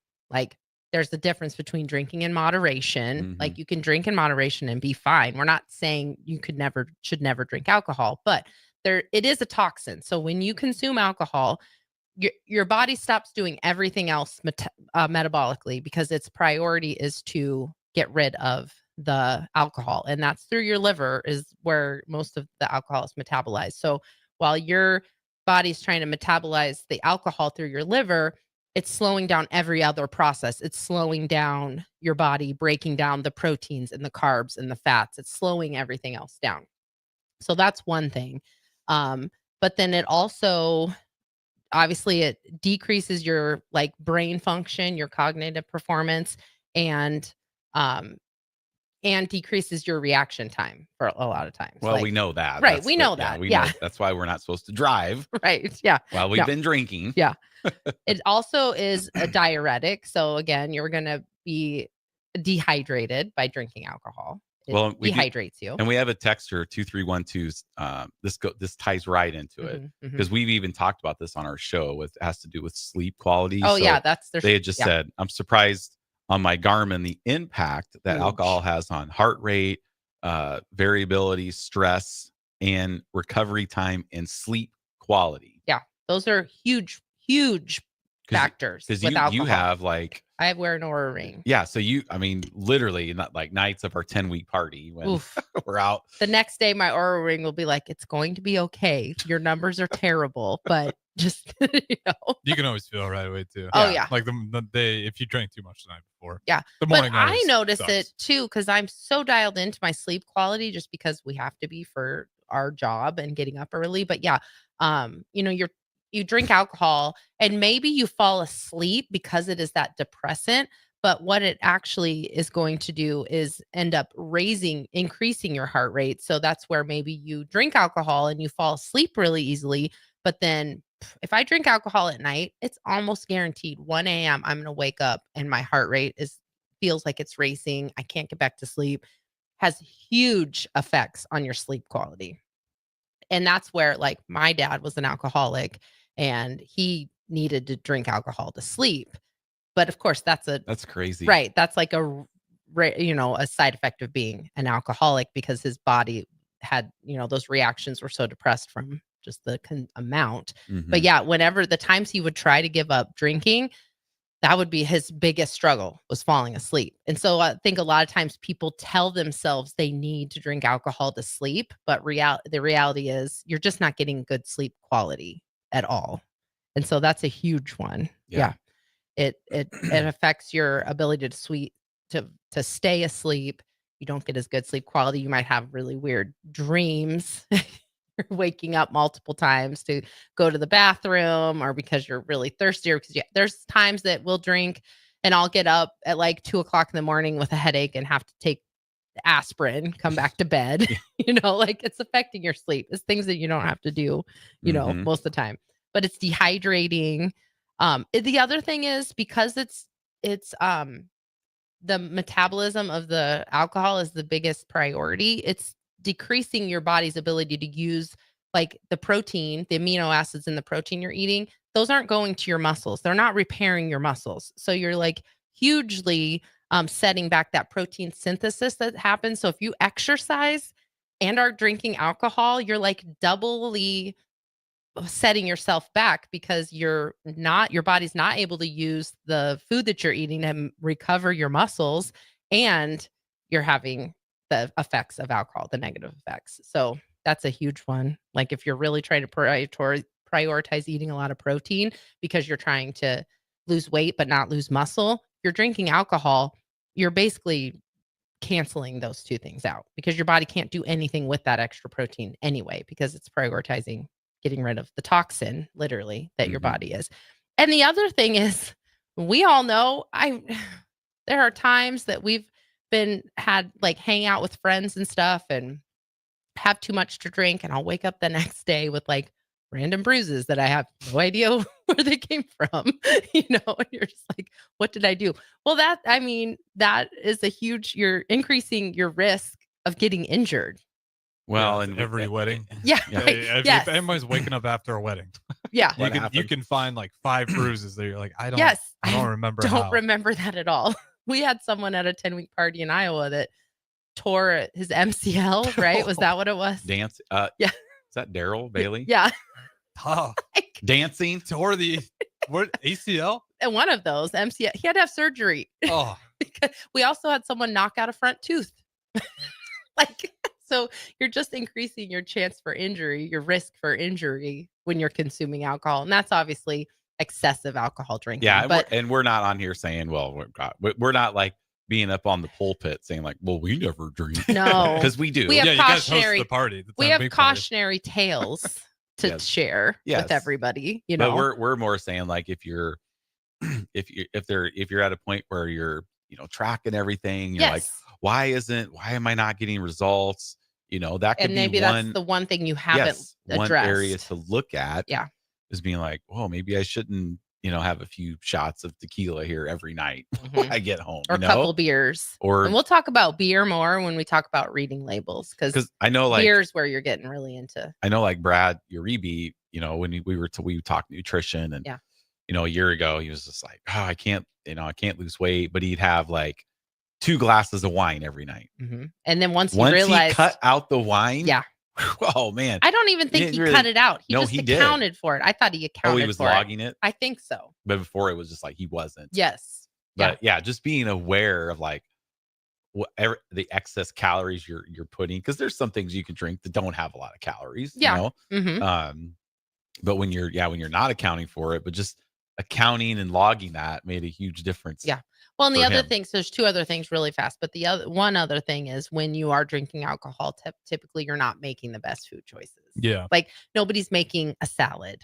There's a difference between drinking in moderation. You can drink in moderation and be fine. We're not saying you should never drink alcohol, but it is a toxin. So when you consume alcohol, your body stops doing everything else metabolically because its priority is to get rid of the alcohol, and that's through your liver is where most of the alcohol is metabolized. So while your body's trying to metabolize the alcohol through your liver, it's slowing down every other process. It's slowing down your body, breaking down the proteins and the carbs and the fats. It's slowing everything else down. So that's one thing. But then it also, obviously, it decreases your like brain function, your cognitive performance, and decreases your reaction time for a lot of times. Well, like, we know that. Right. We know that. We Yeah. know that's why we're not supposed to drive. Right. Yeah. While we've been drinking. Yeah. It also is a diuretic. So again, you're going to be dehydrated by drinking alcohol. It dehydrates you. And we have a texter 2312. This ties right into it because we've even talked about this on our show. It has to do with sleep quality. Oh, so yeah. They had just said, I'm surprised on my Garmin the impact that alcohol has on heart rate, variability, stress, and recovery time and sleep quality. Yeah. Those are huge factors. Because you have like, I wear an Oura ring. Yeah. So literally not like nights of our 10-week party when we're out. The next day, my Oura ring will be like, it's going to be okay. Your numbers are terrible, but just, You can always feel right away too. Oh, yeah. Like the day, if you drank too much the night before. Yeah. The morning. But I notice it too, because I'm so dialed into my sleep quality just because we have to be for our job and getting up early. But yeah, you drink alcohol and maybe you fall asleep because it is that depressant. But what it actually is going to do is end up increasing your heart rate. So that's where maybe you drink alcohol and you fall asleep really easily. But then if I drink alcohol at night, it's almost guaranteed 1 a.m. I'm going to wake up and my heart rate feels like it's racing. I can't get back to sleep. Has huge effects on your sleep quality. And that's where, like, my dad was an alcoholic and he needed to drink alcohol to sleep. But of course, that's crazy. Right. That's like a side effect of being an alcoholic because his body had, those reactions were so depressed from just the amount. But yeah, whenever the times he would try to give up drinking, that would be his biggest struggle, was falling asleep. And so I think a lot of times people tell themselves they need to drink alcohol to sleep, but the reality is you're just not getting good sleep quality at all. And so that's a huge one. Yeah. It affects your ability to stay asleep. You don't get as good sleep quality. You might have really weird dreams. You're waking up multiple times to go to the bathroom or because you're really thirsty or because there's times that we'll drink and I'll get up at like 2:00 in the morning with a headache and have to take aspirin, come back to bed. Like it's affecting your sleep. It's things that you don't have to do, most of the time, but it's dehydrating. The other thing is because it's the metabolism of the alcohol is the biggest priority. It's decreasing your body's ability to use like the protein, the amino acids in the protein you're eating. Those aren't going to your muscles. They're not repairing your muscles. So you're like hugely setting back that protein synthesis that happens. So if you exercise and are drinking alcohol, you're like doubly setting yourself back because your body's not able to use the food that you're eating and recover your muscles, and you're having the effects of alcohol, the negative effects. So that's a huge one. Like if you're really trying to prioritize eating a lot of protein because you're trying to lose weight but not lose muscle, if you're drinking alcohol, you're basically canceling those two things out because your body can't do anything with that extra protein anyway because it's prioritizing getting rid of the toxin, literally, that your body is. And the other thing is, we all know there are times that we've had like hang out with friends and stuff and have too much to drink, and I'll wake up the next day with like random bruises that I have no idea where they came from, and you're just like, what did I do? Well, that is you're increasing your risk of getting injured. Well, and every wedding. Yeah. Right. If anybody's waking up after a wedding. Yeah. You can find like 5 bruises that you're like, I don't remember. Don't remember that at all. We had someone at a 10-week party in Iowa that tore his MCL, right? Was that what it was? Dance. Yeah. Is that Daryl Bailey? Yeah. Dancing. Tore the ACL? And one of those, MCL, he had to have surgery. Oh. We also had someone knock out a front tooth. So you're just increasing your chance for injury, your risk for injury when you're consuming alcohol. And that's obviously excessive alcohol drinking. Yeah. But We're not on here saying, well, we're not like being up on the pulpit saying like, well, we never drink. No. Because we do. We have you guys host cautionary the party. we have cautionary tales to share with everybody. You know, but we're more saying like if you're at a point where you're tracking everything, you're like, why am I not getting results? That could and maybe be that's the one thing you haven't addressed. One area to look at. Yeah, is being like, oh, maybe I shouldn't have a few shots of tequila here every night when I get home, or a couple beers, and we'll talk about beer more when we talk about reading labels, because I know like beer's where you're getting really into. I know like Brad Uribe, when we talked nutrition, and a year ago he was just like, oh, I can't lose weight, but he'd have like 2 glasses of wine every night, and then once he realized he cut out the wine, oh man, I don't even think he cut it out. He just accounted for it. I thought he accounted for it. He was logging it. I think so. But before it was just like he wasn't. Yes. But just being aware of like whatever the excess calories you're putting, because there's some things you can drink that don't have a lot of calories. Yeah. But when you're not accounting for it, but just accounting and logging that made a huge difference. Yeah. Well, and the other thing, so there's 2 other things really fast, but one other thing is when you are drinking alcohol, typically you're not making the best food choices. Yeah. Like nobody's making a salad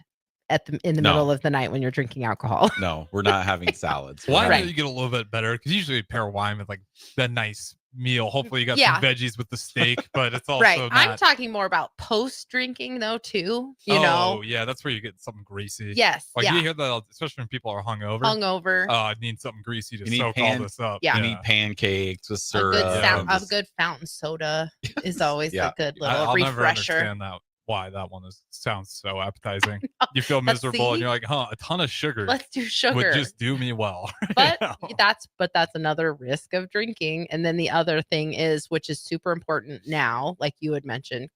in the middle of the night when you're drinking alcohol. No, we're not having salads. Why do you get a little bit better? Because usually you pair wine with like that nice meal. Hopefully you got some veggies with the steak, but it's also not... I'm talking more about post drinking though too. Oh yeah, that's where you get something greasy. Yes, like you hear that, especially when people are hungover. Oh, I need something greasy to soak all this up. Yeah, you need pancakes with syrup. A good fountain soda is always a good little I'll refresher. Never understand that. Why that one sounds so appetizing. You feel miserable and you're like, a ton of sugar. Let's do sugar. Would just do me well. But that's another risk of drinking. And then the other thing is, which is super important now, like you had mentioned,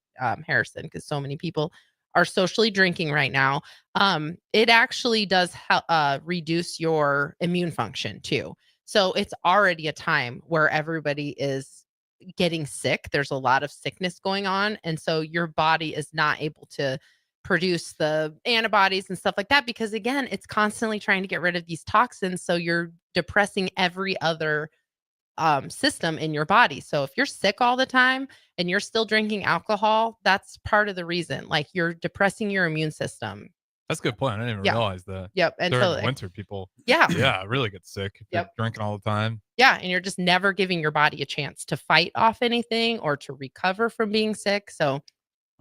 Harrison, because so many people are socially drinking right now. It actually does reduce your immune function too. So it's already a time where everybody is getting sick. There's a lot of sickness going on. And so your body is not able to produce the antibodies and stuff like that, because again, it's constantly trying to get rid of these toxins. So you're depressing every other system in your body. So if you're sick all the time and you're still drinking alcohol, that's part of the reason. Like you're depressing your immune system. That's a good point. I didn't even realize that. Yep. And during the winter, people really get sick if you're drinking all the time. Yeah. And you're just never giving your body a chance to fight off anything or to recover from being sick. So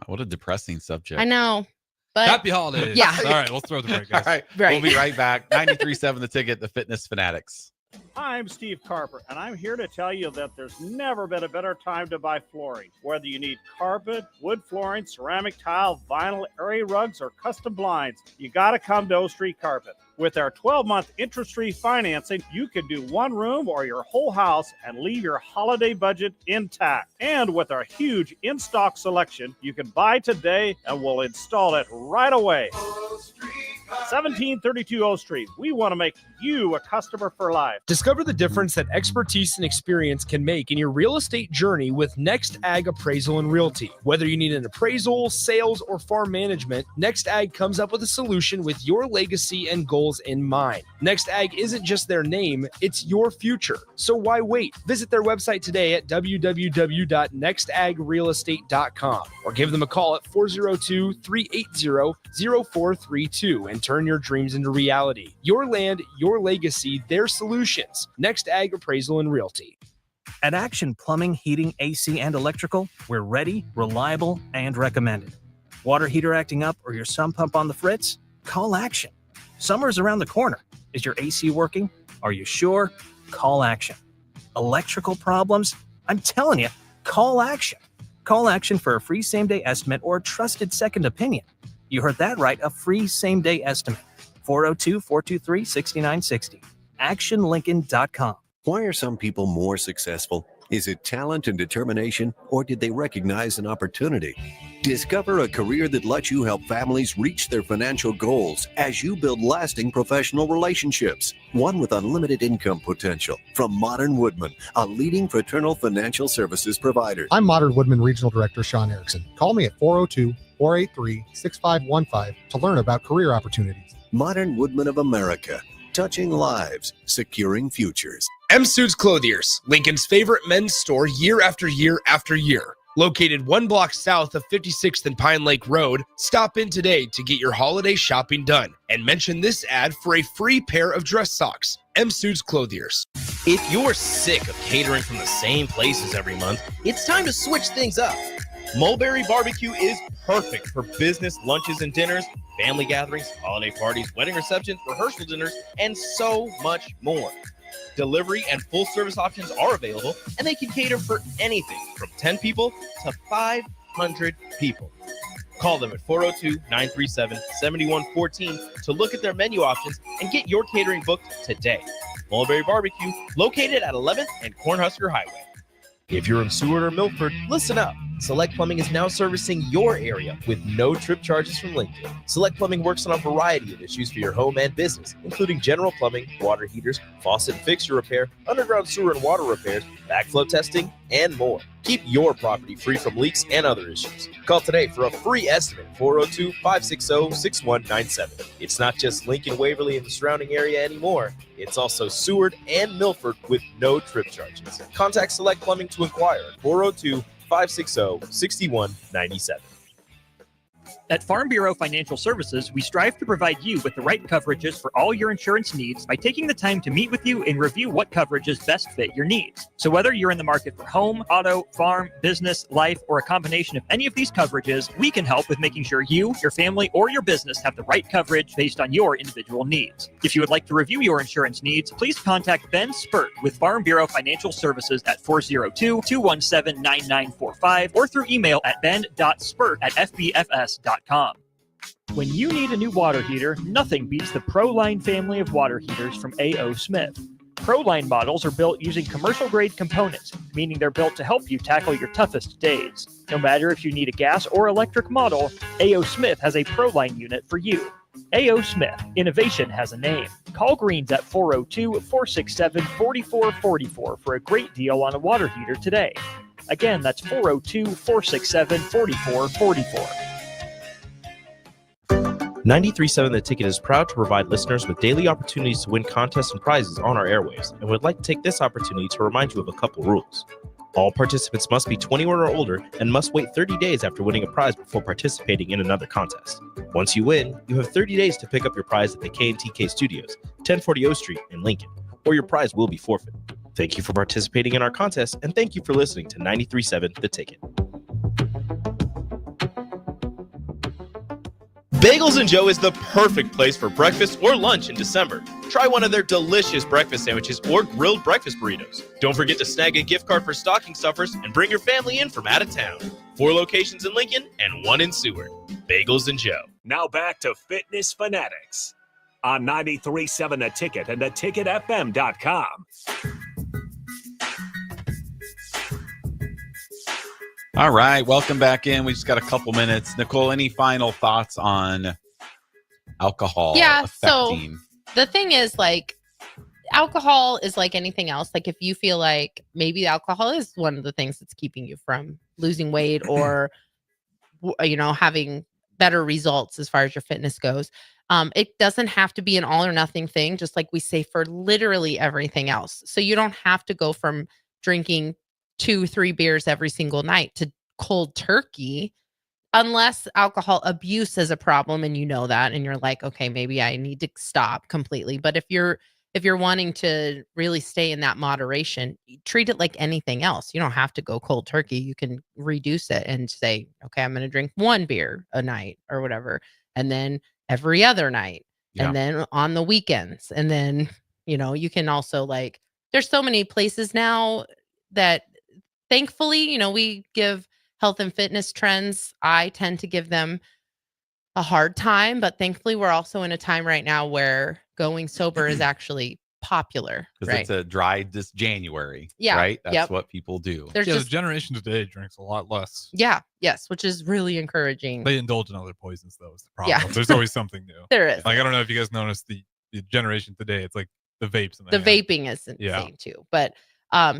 what a depressing subject. I know. But happy holidays. Yeah. All right, let's throw the break, guys. All right. We'll be right back. 93.7 The Ticket, the Fitness Fanatics. I'm Steve Carper, and I'm here to tell you that there's never been a better time to buy flooring. Whether you need carpet, wood flooring, ceramic tile, vinyl, area rugs, or custom blinds, you got to come to O Street Carpet. With our 12-month interest-free financing, you can do one room or your whole house and leave your holiday budget intact. And with our huge in-stock selection, you can buy today and we'll install it right away. 1732 O Street. We want to make you a customer for life. Discover the difference that expertise and experience can make in your real estate journey with Next Ag Appraisal and Realty. Whether you need an appraisal, sales, or farm management, Next Ag comes up with a solution with your legacy and goals in mind. Next Ag isn't just their name, it's your future. So why wait? Visit their website today at www.nextagrealestate.com or give them a call at 402-380-0432 and turn your dreams into reality. Your land, your legacy, their solutions. Next Ag Appraisal and Realty. At Action Plumbing, Heating, AC, and Electrical, we're ready, reliable, and recommended. Water heater acting up or your sump pump on the fritz? Call Action. Summer's around the corner. Is your AC working? Are you sure? Call Action. Electrical problems? I'm telling you, call Action. Call Action for a free same-day estimate or a trusted second opinion. You heard that right, a free same-day estimate. 402-423-6960. ActionLincoln.com. Why are some people more successful Is it talent and determination, or did they recognize an opportunity? Discover a career that lets you help families reach their financial goals as you build lasting professional relationships. One with unlimited income potential. From Modern Woodman, a leading fraternal financial services provider. I'm Modern Woodman Regional Director Sean Erickson. Call me at 402-483-6515 to learn about career opportunities. Modern Woodman of America. Touching lives, securing futures. M Suits Clothiers, Lincoln's favorite men's store year after year after year. Located 1 block south of 56th and Pine Lake Road, stop in today to get your holiday shopping done and mention this ad for a free pair of dress socks. M Suits Clothiers. If you're sick of catering from the same places every month, it's time to switch things up. Mulberry Barbecue is perfect for business lunches and dinners, family gatherings, holiday parties, wedding receptions, rehearsal dinners, and so much more. Delivery and full service options are available, and they can cater for anything from 10 people to 500 people. Call them at 402-937-7114 to look at their menu options and get your catering booked today. Mulberry Barbecue, located at 11th and Cornhusker Highway. If you're in Seward or Milford, listen up. Select Plumbing is now servicing your area with no trip charges from Lincoln. Select Plumbing works on a variety of issues for your home and business, including general plumbing, water heaters, faucet and fixture repair, underground sewer and water repairs, backflow testing, and more. Keep your property free from leaks and other issues. Call today for a free estimate, 402-560-6197. It's not just Lincoln, Waverly, and the surrounding area anymore. It's also Seward and Milford with no trip charges. Contact Select Plumbing to inquire at 402-560-6197. At Farm Bureau Financial Services, we strive to provide you with the right coverages for all your insurance needs by taking the time to meet with you and review what coverages best fit your needs. So whether you're in the market for home, auto, farm, business, life, or a combination of any of these coverages, we can help with making sure you, your family, or your business have the right coverage based on your individual needs. If you would like to review your insurance needs, please contact Ben Spurt with Farm Bureau Financial Services at 402-217-9945 or through email at ben.spurt@fbfs.com. When you need a new water heater, nothing beats the ProLine family of water heaters from A.O. Smith. ProLine models are built using commercial-grade components, meaning they're built to help you tackle your toughest days. No matter if you need a gas or electric model, A.O. Smith has a ProLine unit for you. A.O. Smith, innovation has a name. Call Greens at 402-467-4444 for a great deal on a water heater today. Again, that's 402-467-4444. 93.7 The Ticket is proud to provide listeners with daily opportunities to win contests and prizes on our airwaves, and would like to take this opportunity to remind you of a couple rules. All participants must be 21 or older and must wait 30 days after winning a prize before participating in another contest. Once you win, you have 30 days to pick up your prize at the K&TK Studios, 1040 O Street in Lincoln, or your prize will be forfeited. Thank you for participating in our contest, and thank you for listening to 93.7 The Ticket. Bagels & Joe is the perfect place for breakfast or lunch in December. Try one of their delicious breakfast sandwiches or grilled breakfast burritos. Don't forget to snag a gift card for stocking stuffers and bring your family in from out of town. 4 locations in Lincoln and 1 in Seward. Bagels & Joe. Now back to Fitness Fanatics on 93.7 The Ticket and theticketfm.com. All right, welcome back in. We just got a couple minutes. Nicole, any final thoughts on alcohol affecting? So the thing is, like, alcohol is like anything else. Like, if you feel like maybe alcohol is one of the things that's keeping you from losing weight or, having better results as far as your fitness goes, it doesn't have to be an all or nothing thing, just like we say for literally everything else. So you don't have to go from drinking 2-3 beers every single night to cold turkey, unless alcohol abuse is a problem and you know that and you're like, okay, maybe I need to stop completely. But if you're wanting to really stay in that moderation, treat it like anything else. You don't have to go cold turkey. You can reduce it and say, okay, I'm going to drink 1 beer a night or whatever, and then every other night, and then on the weekends, and then you can also, like, there's so many places now that thankfully, we give health and fitness trends. I tend to give them a hard time, but thankfully we're also in a time right now where going sober is actually popular, because right? it's a dry this January. Yeah. Right. That's Yep. what people do. There's the just generation today drinks a lot less. yeah, yes, which is really encouraging. They indulge in other poisons, though, is the problem. Yeah. There's always something new. There is. Like, I don't know if you guys noticed the generation today, it's like the vapes. The vaping is insane too. But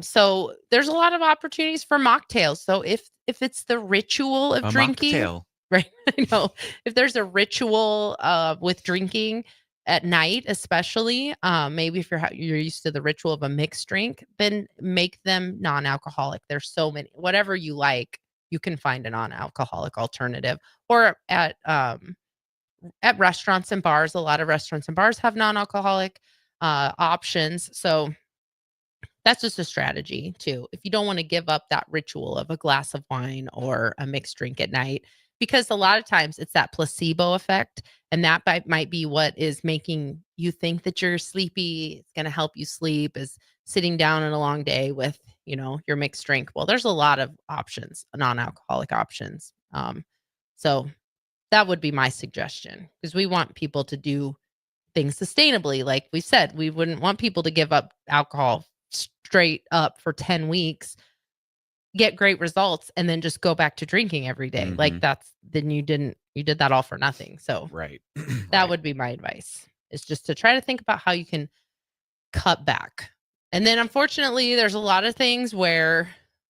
so there's a lot of opportunities for mocktails. So if it's the ritual of drinking, mocktail. right? I know if there's a ritual with drinking at night, especially, maybe if you're used to the ritual of a mixed drink, then make them non-alcoholic. There's so many, whatever you like, you can find a non-alcoholic alternative. Or at restaurants and bars, a lot of restaurants and bars have non-alcoholic options. So that's just a strategy too. If you don't want to give up that ritual of a glass of wine or a mixed drink at night, because a lot of times it's that placebo effect, and that might be what is making you think that you're sleepy. It's going to help you sleep, is sitting down in a long day with, your mixed drink. Well, there's a lot of options, non-alcoholic options. So that would be my suggestion, because we want people to do things sustainably. Like we said, we wouldn't want people to give up alcohol straight up for 10 weeks, get great results, and then just go back to drinking every day. Like then you did that all for nothing. So right. That would be my advice, is just to try to think about how you can cut back. And then unfortunately, there's a lot of things where,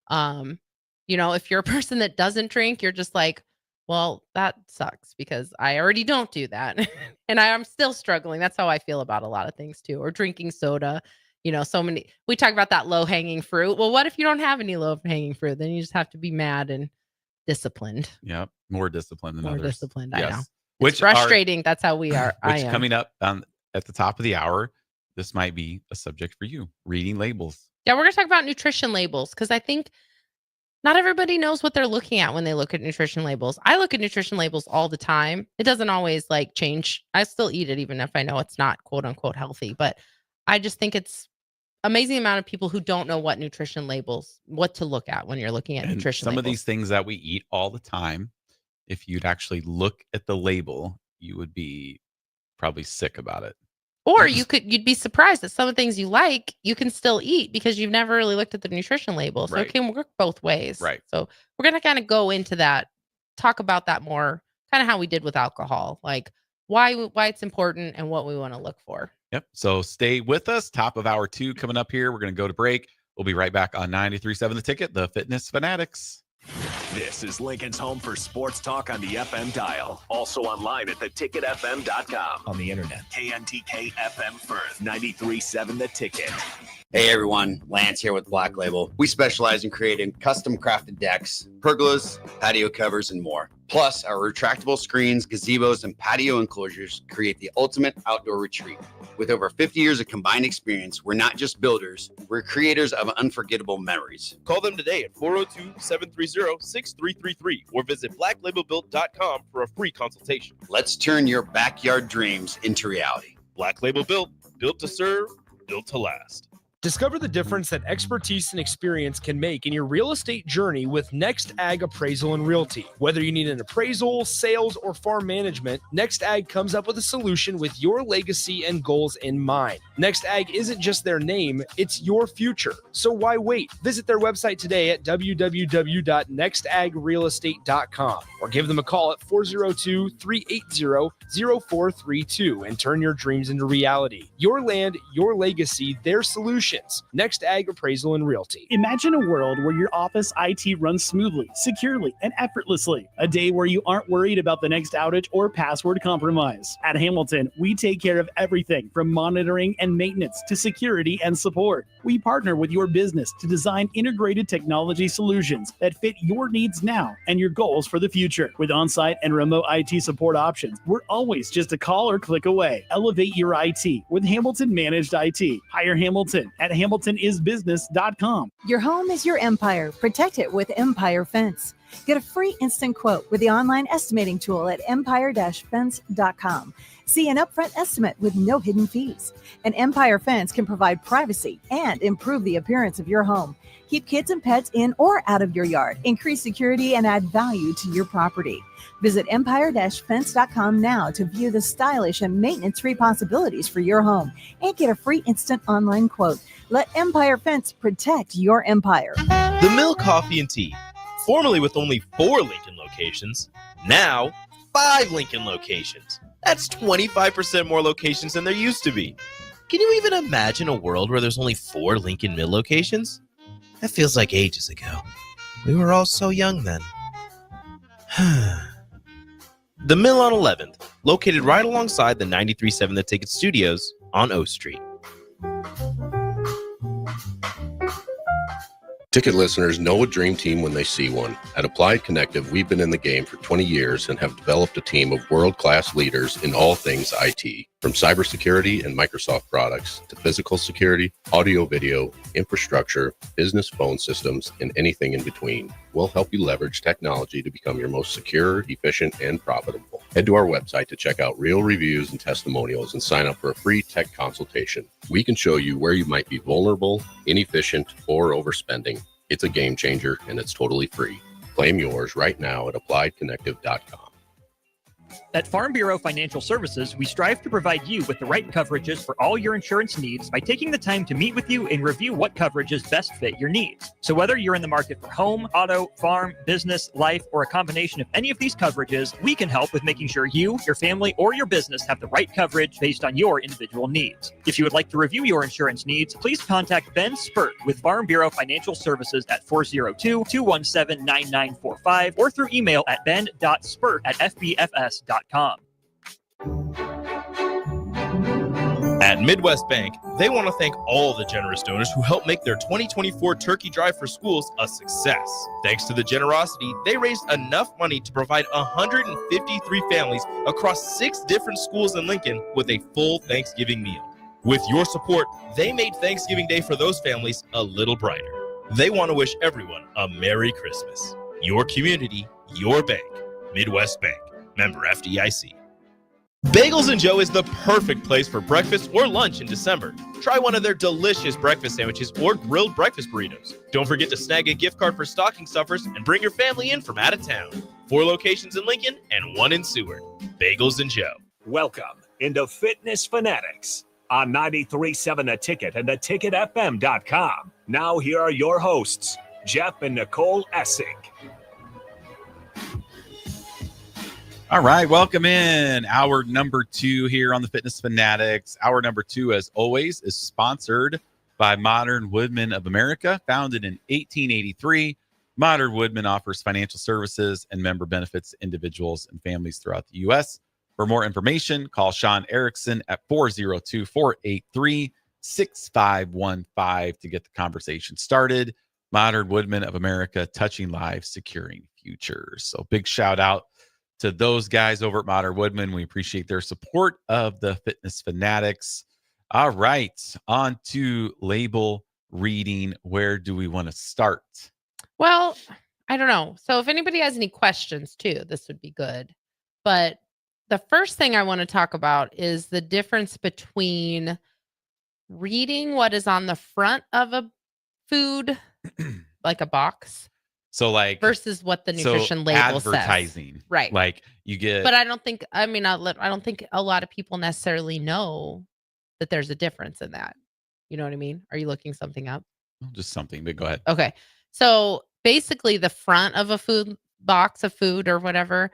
if you're a person that doesn't drink, you're just like, well, that sucks because I already don't do that. And I am still struggling. That's how I feel about a lot of things too. Or drinking soda, we talk about that low hanging fruit. Well, what if you don't have any low hanging fruit? Then you just have to be mad and disciplined. Yep. More disciplined than More others. disciplined. I know. Which It's frustrating. That's how we are. Which coming up at the top of the hour, this might be a subject for you. Reading labels. Yeah, we're going to talk about nutrition labels, because I think not everybody knows what they're looking at when they look at nutrition labels. I look at nutrition labels all the time. It doesn't always change. I still eat it even if I know it's not quote unquote healthy, but I just think it's amazing amount of people who don't know what to look at when you're looking at nutrition Some labels. of these things that we eat all the time, if you'd actually look at the label, you would be probably sick about it. Or you'd be surprised that some of the things you like, you can still eat because you've never really looked at the nutrition label. So It can work both ways. Right. So we're going to kind of go into that, talk about that more, kind of how we did with alcohol, like why it's important and what we want to look for. Yep. So stay with us. Top of hour 2 coming up here. We're going to go to break. We'll be right back on 93.7 The Ticket, the Fitness Fanatics. This is Lincoln's home for sports talk on the FM dial. Also online at theticketfm.com. On the internet. KNTK FM Firth, 93.7 The Ticket. Hey everyone, Lance here with Black Label. We specialize in creating custom crafted decks, pergolas, patio covers, and more. Plus, our retractable screens, gazebos, and patio enclosures create the ultimate outdoor retreat. With over 50 years of combined experience, we're not just builders, we're creators of unforgettable memories. Call them today at 402-730-6333 or visit blacklabelbuilt.com for a free consultation. Let's turn your backyard dreams into reality. Black Label Built, built to serve, built to last. Discover the difference that expertise and experience can make in your real estate journey with Next Ag Appraisal and Realty. Whether you need an appraisal, sales, or farm management, Next Ag comes up with a solution with your legacy and goals in mind. Next Ag isn't just their name, it's your future. So why wait? Visit their website today at www.nextagrealestate.com or give them a call at 402-380-0432 and turn your dreams into reality. Your land, your legacy, their solutions. Next Ag Appraisal and Realty. Imagine a world where your office IT runs smoothly, securely, and effortlessly. A day where you aren't worried about the next outage or password compromise. At Hamilton, we take care of everything from monitoring and maintenance to security and support. We partner with your business to design integrated technology solutions that fit your needs now and your goals for the future. With on-site and remote IT support options, we're always just a call or click away. Elevate your IT with Hamilton Managed IT. Hire Hamilton at hamiltonisbusiness.com. Your home is your empire. Protect it with Empire Fence. Get a free instant quote with the online estimating tool at empire-fence.com. See an upfront estimate with no hidden fees. An Empire Fence can provide privacy and improve the appearance of your home. Keep kids and pets in or out of your yard, increase security, and add value to your property. Visit empire-fence.com now to view the stylish and maintenance-free possibilities for your home and get a free instant online quote. Let Empire Fence protect your empire. The Mill Coffee and Tea, formerly with only 4 Lincoln locations, now 5 Lincoln locations. That's 25% more locations than there used to be. Can you even imagine a world where there's only 4 Lincoln Mill locations? That feels like ages ago. We were all so young then. The Mill on 11th, located right alongside the 93.7 The Ticket Studios on O Street. Ticket listeners know a dream team when they see one. At Applied Connective, we've been in the game for 20 years and have developed a team of world-class leaders in all things IT. From cybersecurity and Microsoft products to physical security, audio-video, infrastructure, business phone systems, and anything in between. We'll help you leverage technology to become your most secure, efficient, and profitable. Head to our website to check out real reviews and testimonials and sign up for a free tech consultation. We can show you where you might be vulnerable, inefficient, or overspending. It's a game changer, and it's totally free. Claim yours right now at appliedconnective.com. At Farm Bureau Financial Services, we strive to provide you with the right coverages for all your insurance needs by taking the time to meet with you and review what coverages best fit your needs. So whether you're in the market for home, auto, farm, business, life, or a combination of any of these coverages, we can help with making sure you, your family, or your business have the right coverage based on your individual needs. If you would like to review your insurance needs, please contact Ben Spurt with Farm Bureau Financial Services at 402-217-9945 or through email at ben.spurt@fbfs.com. At Midwest Bank, they want to thank all the generous donors who helped make their 2024 Turkey Drive for Schools a success. Thanks to the generosity, they raised enough money to provide 153 families across 6 different schools in Lincoln with a full Thanksgiving meal. With your support, they made Thanksgiving Day for those families a little brighter. They want to wish everyone a Merry Christmas. Your community, your bank. Midwest Bank. Member FDIC. Bagels & Joe is the perfect place for breakfast or lunch in December. Try one of their delicious breakfast sandwiches or grilled breakfast burritos. Don't forget to snag a gift card for stocking stuffers and bring your family in from out of town. 4 locations in Lincoln and 1 in Seward. Bagels & Joe. Welcome into Fitness Fanatics on 93.7 The Ticket and theticketfm.com. Now here are your hosts, Jeff and Nicole Essig. All right, welcome in. Hour number 2 here on the Fitness Fanatics. Hour number 2, as always, is sponsored by Modern Woodmen of America. Founded in 1883, Modern Woodmen offers financial services and member benefits to individuals and families throughout the U.S. For more information, call Sean Erickson at 402-483-6515 to get the conversation started. Modern Woodmen of America, touching lives, securing futures. So big shout out to those guys over at Modern Woodmen. We appreciate their support of the Fitness Fanatics. All right, on to label reading. Where do we want to start? Well, I don't know. So if anybody has any questions too, this would be good. But the first thing I want to talk about is the difference between reading what is on the front of a food, like a box, so like versus what the nutrition label advertising says. Right. Like you get, but I don't think a lot of people necessarily know that there's a difference in that. You know what I mean? Are you looking something up? Just something, but go ahead. Okay. So basically the front of a food box of food or whatever,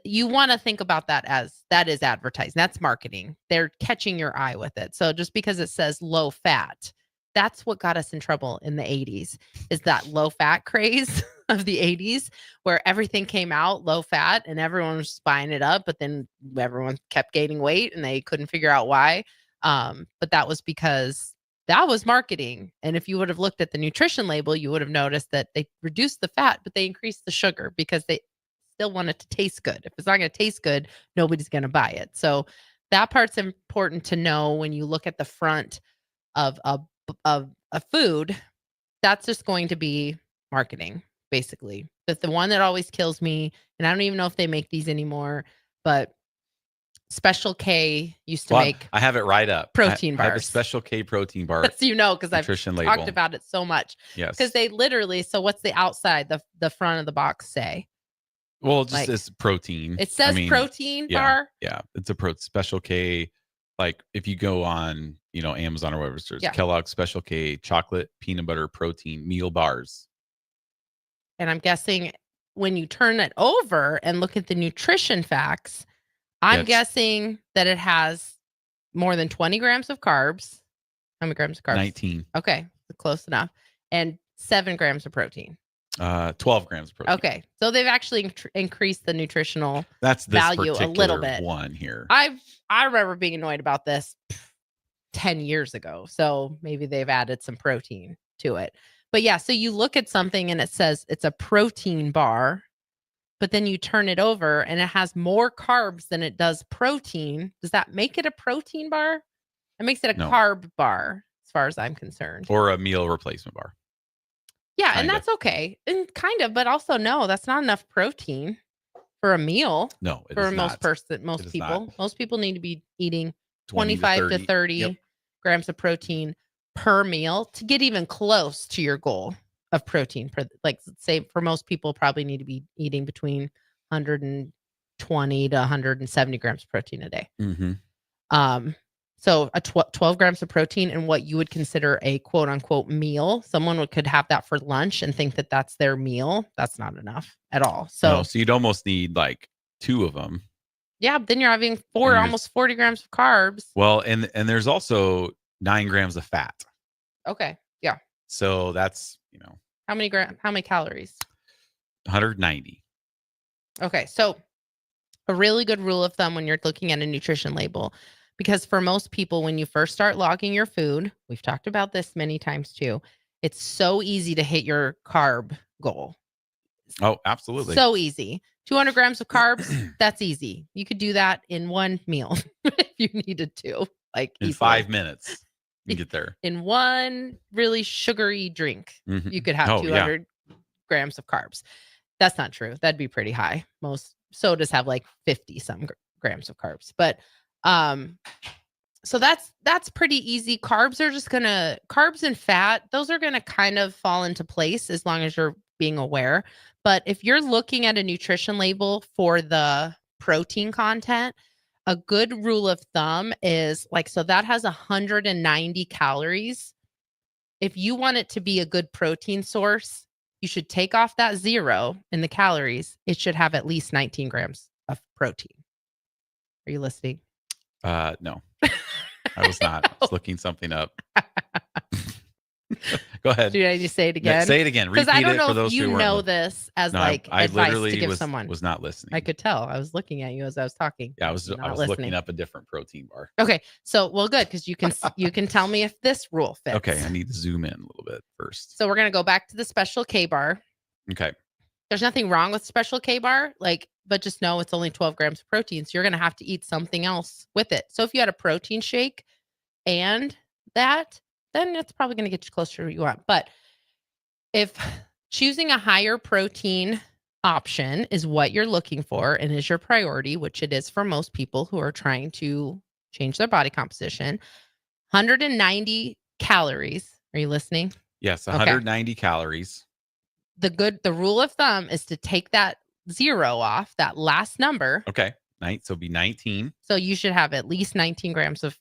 you want to think about that as that is advertising. That's marketing. They're catching your eye with it. So just because it says low fat, that's what got us in trouble in the 80s, is that low fat craze of the 80s where everything came out low fat and everyone was buying it up, but then everyone kept gaining weight and they couldn't figure out why. But that was because that was marketing. And if you would have looked at the nutrition label, you would have noticed that they reduced the fat, but they increased the sugar because they still want it to taste good. If it's not going to taste good, nobody's going to buy it. So that part's important to know when you look at the front of a food. That's just going to be marketing, basically. But the one that always kills me, and I don't even know if they make these anymore, but Special K used to Well, make. I have it right up. Protein I have a bars. Special K protein bar. So because I've nutrition talked label. about it so much. Yes. Because they literally. So what's the outside, the front of the box say? Well, it just says protein. It says protein yeah, bar. Yeah, it's a Special K. Like if you go on, Amazon or whatever, there's Yeah. Kellogg's Special K chocolate peanut butter protein meal bars. And I'm guessing when you turn it over and look at the nutrition facts, I'm guessing that it has more than 20 grams of carbs. How many grams of carbs? 19. Okay, close enough. And 7 grams of protein. 12 grams of protein. Okay, so they've actually increased the nutritional That's this value a little bit. One here. I remember being annoyed about this 10 years ago. So maybe they've added some protein to it. But yeah, so you look at something and it says it's a protein bar, but then you turn it over and it has more carbs than it does protein. Does that make it a protein bar? It makes it a carb bar, as far as I'm concerned. Or a meal replacement bar. Yeah, and that's okay. And kind of, but also no, that's not enough protein for a meal. No, for most people. Most people need to be eating 25 to 30 grams of protein per meal to get even close to your goal of protein. Like say for most people probably need to be eating between 120 to 170 grams of protein a day. Mm-hmm. So a 12 grams of protein in what you would consider a quote unquote meal. Someone could have that for lunch and think that that's their meal. That's not enough at all. So you'd almost need like 2 of them. Yeah, then you're having almost 40 grams of carbs. Well, and there's also 9 grams of fat. Okay. Yeah. So that's, how many calories? 190. Okay. So a really good rule of thumb when you're looking at a nutrition label, because for most people, when you first start logging your food, we've talked about this many times too, it's so easy to hit your carb goal. Oh, absolutely. So easy. 200 grams of carbs, that's easy. You could do that in one meal if you needed to. Like in 5 minutes, you get there. In one really sugary drink, you could have 200 grams of carbs. That's not true. That'd be pretty high. Most sodas have like 50 some grams of carbs. But so that's pretty easy. Carbs and fat, those are gonna kind of fall into place as long as you're being aware. But if you're looking at a nutrition label for the protein content, a good rule of thumb is so that has 190 calories. If you want it to be a good protein source, you should take off that 0 in the calories. It should have at least 19 grams of protein. Are you listening? No, I was not. I was looking something up. Go ahead. Do I just say it again? Say it again. Repeat I don't it know for those if you who know weren't. this as I advice literally to give someone. was not listening. I could tell. I was looking at you as I was talking. Yeah, I was looking up a different protein bar. Okay, so good because you can tell me if this rule fits. Okay, I need to zoom in a little bit first. So we're gonna go back to the Special K bar. Okay. There's nothing wrong with Special K bar, but just know it's only 12 grams of protein. So you're gonna have to eat something else with it. So if you had a protein shake and that, then it's probably gonna get you closer to what you want. But if choosing a higher protein option is what you're looking for and is your priority, which it is for most people who are trying to change their body composition, 190 calories. Are you listening? Yes, 190 calories. The rule of thumb is to take that 0 off, that last number. Okay. So it'd be 19. So you should have at least 19 grams of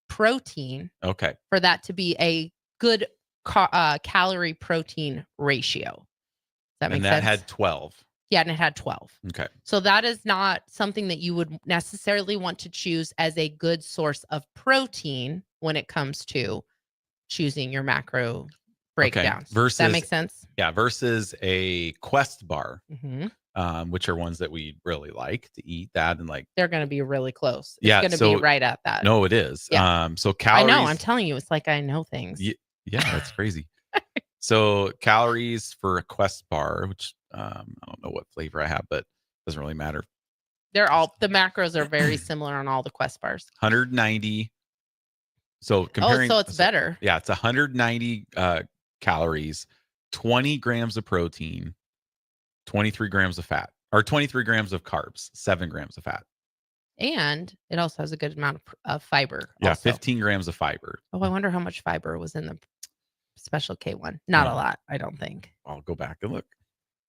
protein. Okay. For that to be a good calorie protein ratio. Does that make sense? And that had 12. Yeah, and it had 12. Okay. So that is not something that you would necessarily want to choose as a good source of protein when it comes to choosing your macro breakdowns. Okay. Versus, does that make sense? Yeah, versus a Quest bar, Mm-hmm. which are ones that we really like to eat that and they're going to be really close. It's Yeah, going to so- be right at that. No, it is. Yeah. So calories. I know. I'm telling you, it's like I know things. Yeah, that's crazy. So calories for a Quest bar, which I don't know what flavor I have, but doesn't really matter. The macros are very similar on all the Quest bars. 190. So comparing. so it's better. Yeah, it's 190 calories, 20 grams of protein, 23 grams of fat, or 23 grams of carbs, 7 grams of fat. And it also has a good amount of fiber. Yeah, also. 15 grams of fiber. Oh, I wonder how much fiber was in the Special K one. Not a lot, I don't think. I'll go back and look.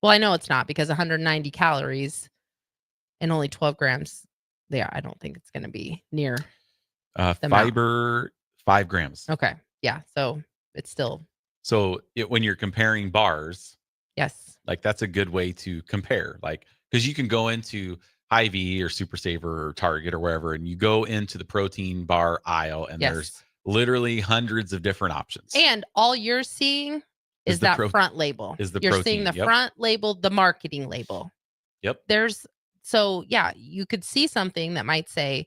Well, I know it's not because 190 calories and only 12 grams. Yeah, I don't think it's going to be near the fiber, 5 grams. Okay. Yeah. So it's still. So when you're comparing bars, yes, like that's a good way to compare. Like, because you can go into Hy-Vee or Super Saver or Target or wherever, and you go into the protein bar aisle, and there's literally hundreds of different options. And all you're seeing is that front label. You're seeing the front label, the marketing label. Yep. So yeah, you could see something that might say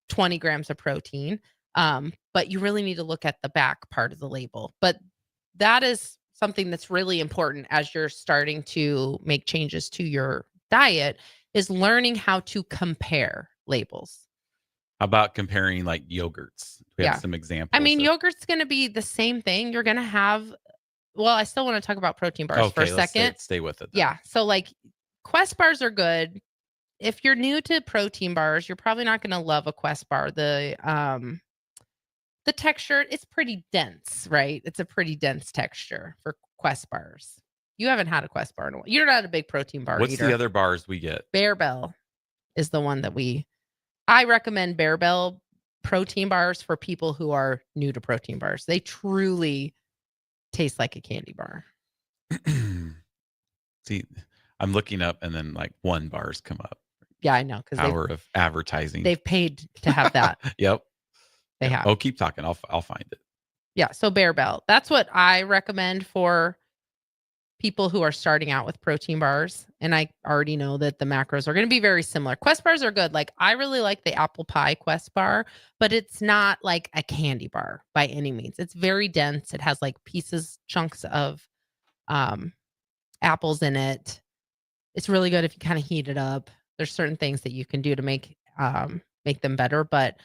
20 grams of protein, but you really need to look at the back part of the label. But that is something that's really important as you're starting to make changes to your diet, is learning how to compare labels. How about comparing like yogurts? We have some examples. I mean, yogurt's going to be the same thing. You're going to have, well, I still want to talk about protein bars for a second. Stay with it then. Yeah. So like Quest bars are good. If you're new to protein bars, you're probably not going to love a Quest bar. The texture, it's pretty dense, right? It's a pretty dense texture for Quest bars. You haven't had a Quest bar in a while. You're not a big protein bar What's eater. the other bars we get? Bear Bell is the one that I recommend. Bear Bell protein bars for people who are new to protein bars. They truly taste like a candy bar. See, I'm looking up and then like one bars come up. Yeah, I know. Because hour of advertising. They've paid to have that. Yep. They have. Oh, keep talking. I'll find it. Yeah. So Bear Bell. That's what I recommend for people who are starting out with protein bars. And I already know that the macros are going to be very similar. Quest bars are good. Like I really like the apple pie Quest bar, but it's not like a candy bar by any means. It's very dense. It has like chunks of apples in it. It's really good if you kind of heat it up. There's certain things that you can do to make them better, but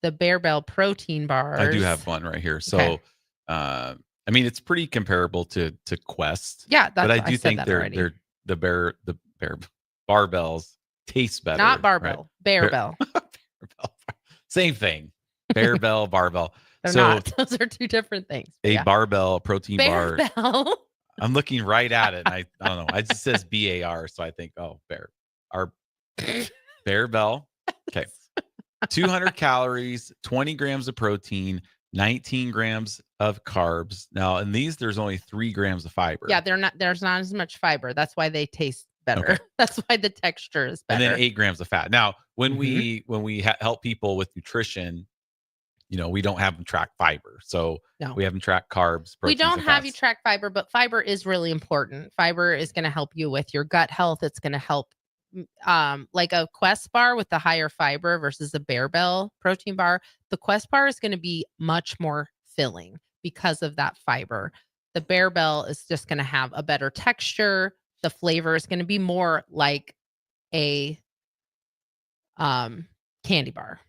the Bear Bell protein bars. I do have one right here. So, I mean, it's pretty comparable to Quest. Yeah, but I do think they're the barbells taste better. Not barbell, right? Bear Bell. Same thing. Bear Bell, barbell. They're not. Those are two different things. A barbell protein bar. Bell. I'm looking right at it, and I don't know. It just says BAR, so I think, oh, Bear Bell. Okay. 200 calories, 20 grams of protein, 19 grams of carbs. Now, in these, there's only 3 grams of fiber. Yeah, there's not as much fiber. That's why they taste better. Okay. That's why the texture is better. And then 8 grams of fat. Now, when we help people with nutrition, we don't have them track fiber. So we have them track carbs. We don't have you track fiber, but fiber is really important. Fiber is going to help you with your gut health. It's going to help like a Quest bar with the higher fiber versus a Bear Bell protein bar. The Quest bar is going to be much more filling because of that fiber. The Bear Bell is just going to have a better texture. The flavor is going to be more like a candy bar.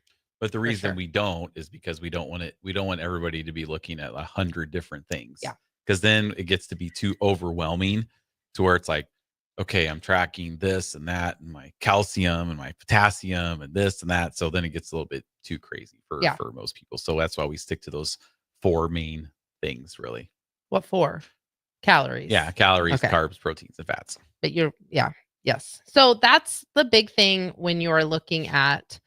But the reason we don't is because we don't want everybody to be looking at 100 different things. Yeah. Because then it gets to be too overwhelming to where it's like, okay, I'm tracking this and that and my calcium and my potassium and this and that. So then it gets a little bit too crazy for most people. So that's why we stick to those 4 main things, really. What 4? Calories. Yeah, calories, carbs, proteins, and fats. But yes. So that's the big thing when you're looking at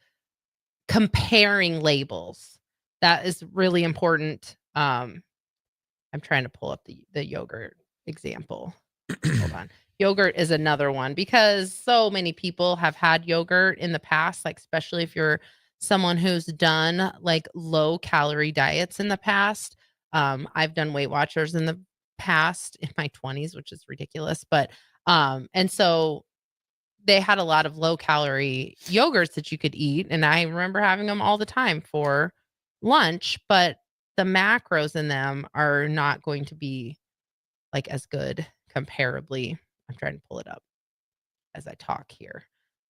comparing labels. That is really important. I'm trying to pull up the yogurt example. Hold on. Yogurt is another one because so many people have had yogurt in the past, like especially if you're someone who's done like low calorie diets in the past. I've done Weight Watchers in the past in my 20s, which is ridiculous. But and so they had a lot of low calorie yogurts that you could eat. And I remember having them all the time for lunch, but the macros in them are not going to be like as good comparably. I'm trying to pull it up as I talk here.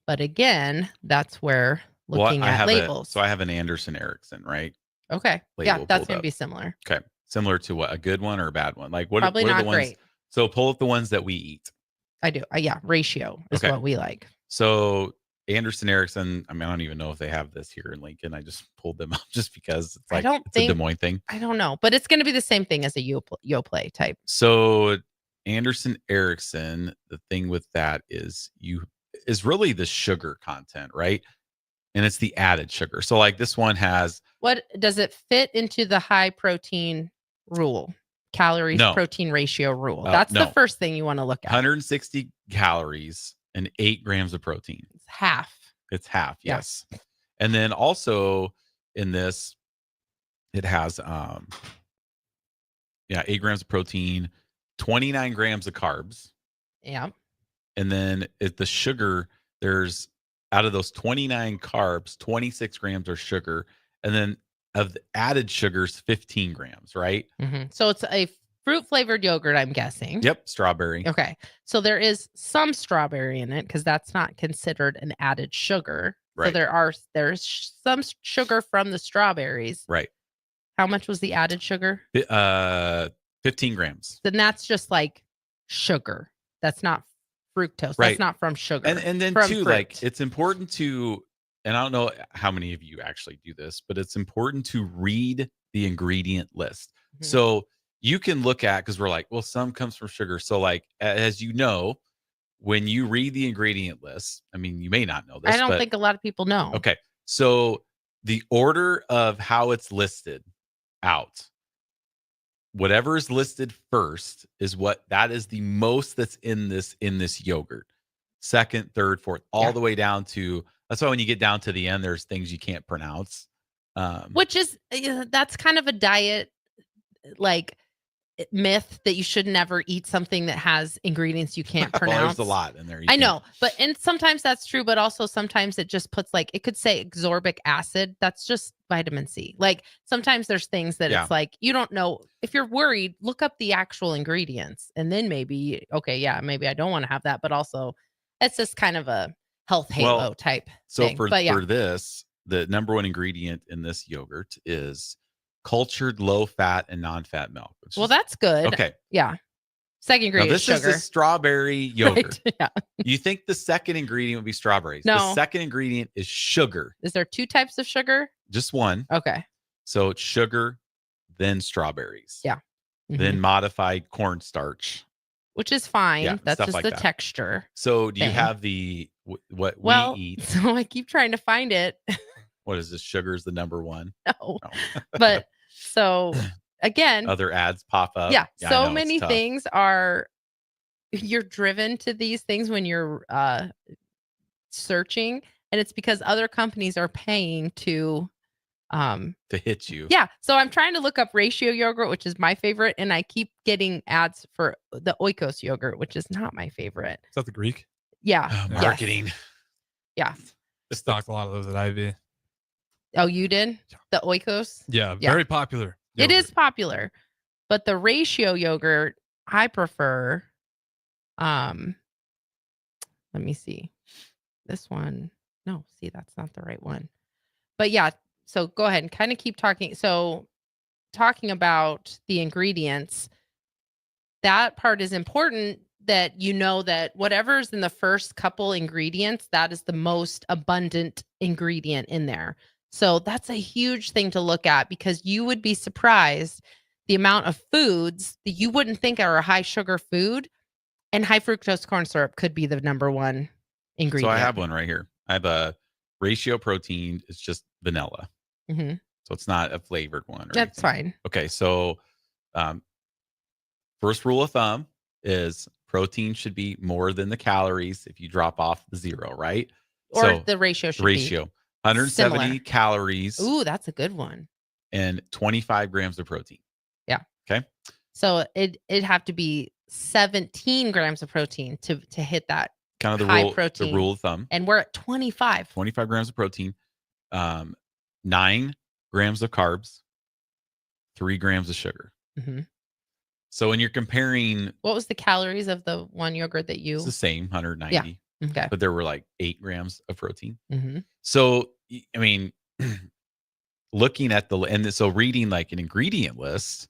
But again, that's where looking at labels. I have an Anderson Erickson, right? Okay. Yeah, that's going to be similar. Okay. Similar to what? A good one or a bad one? Like what? Probably what not are the ones? Great. So pull up the ones that we eat. I do. Yeah. Ratio is what we like. So Anderson Erickson. I mean, I don't even know if they have this here in Lincoln. I just pulled them up just because it's like it's a Des Moines thing. I don't know, but it's going to be the same thing as a Yoplait type. So Anderson Erickson, the thing with that is really the sugar content, right? And it's the added sugar. So like this one has. What does it fit into the high protein rule? Calories protein ratio rule. That's the first thing you want to look at. 160 calories and 8 grams of protein. It's half. It's half, yes. And then also in this, it has 8 grams of protein, 29 grams of carbs. Yeah. And then the sugar, there's out of those 29 carbs, 26 grams are sugar. And then of the added sugars, 15 grams, right? Mm-hmm. So it's a fruit flavored yogurt, I'm guessing. Yep, strawberry. Okay. So there is some strawberry in it because that's not considered an added sugar. Right. So there's some sugar from the strawberries. Right. How much was the added sugar? 15 grams. Then that's just like sugar. That's not fructose. Right. That's not from sugar. And then from too, fruit. like it's important to, and I don't know how many of you actually do this, but it's important to read the ingredient list. Mm-hmm. So you can look at, because we're like, well, some comes from sugar. So like, as you know, when you read the ingredient list, I mean, you may not know this. I don't think a lot of people know. Okay. So the order of how it's listed out, whatever is listed first is that is the most that's in this yogurt. Second, third, fourth, all the way down to, that's why when you get down to the end, there's things you can't pronounce. Which is, that's kind of a diet, like, myth that you should never eat something that has ingredients you can't pronounce. Well, there's a lot in there. I know, and sometimes that's true, but also sometimes it just puts like, it could say ascorbic acid. That's just vitamin C. Like sometimes there's things that it's like, you don't know. If you're worried, look up the actual ingredients and then maybe, maybe I don't want to have that, but also it's just kind of a health halo type thing. For this, the number one ingredient in this yogurt is cultured low-fat and non-fat milk. That's good. Okay. Yeah. Second ingredient now, this is sugar. Is the strawberry yogurt. Right? Yeah. You think the second ingredient would be strawberries. No. The second ingredient is sugar. Is there 2 types of sugar? Just one. Okay. So it's sugar, then strawberries. Yeah. Mm-hmm. Then modified cornstarch. Which is fine. Yeah, that's just like the that. texture. So do you have the what we eat? So I keep trying to find it. What is this? Sugar is the number one? No. But so again, other ads pop up. Yeah. So many things you're driven to these things when you're searching, and it's because other companies are paying to hit you. Yeah. So I'm trying to look up ratio yogurt, which is my favorite, and I keep getting ads for the Oikos yogurt, which is not my favorite. Is that the Greek? Yeah. Marketing. Yes. Yeah. I stocked a lot of those at IV. Oh, you did? The Oikos? Yeah, very popular. It is popular. But the ratio yogurt, I prefer. Let me see. This one. No, see, that's not the right one. But yeah, so go ahead and kind of keep talking. So talking about the ingredients, that part is important, that you know that whatever's in the first couple ingredients, that is the most abundant ingredient in there. So that's a huge thing to look at, because you would be surprised the amount of foods that you wouldn't think are a high sugar food, and high fructose corn syrup could be the number one ingredient. So I have one right here. I have a ratio protein. It's just vanilla. Mm-hmm. So it's not a flavored one. That's fine. Okay. So first rule of thumb is protein should be more than the calories if you drop off the 0, right? Or so the ratio should be 170 similar. Calories. Ooh, that's a good one. And 25 grams of protein. Yeah. Okay. So it'd have to be 17 grams of protein to hit that kind of the high rule, protein. the rule of thumb. And we're at 25. 25 grams of protein, 9 grams of carbs, 3 grams of sugar. Mm-hmm. So when you're comparing, what was the calories of the one yogurt that you? It's the same, 190. Yeah. Okay. But there were like 8 grams of protein. Mm-hmm. So, I mean, looking at so reading like an ingredient list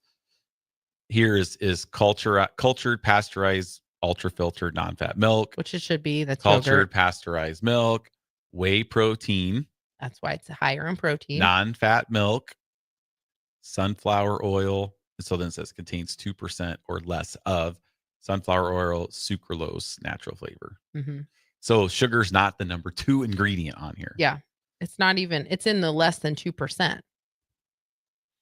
here is cultured, pasteurized, ultra filtered, non-fat milk, which it should be. That's cultured, yogurt. pasteurized milk, whey protein. That's why it's higher in protein. Non-fat milk, sunflower oil. So then it says contains 2% or less of sunflower oil, sucralose, natural flavor. Mm-hmm. So sugar's not the number 2 ingredient on here. Yeah. It's not even, it's in the less than 2%.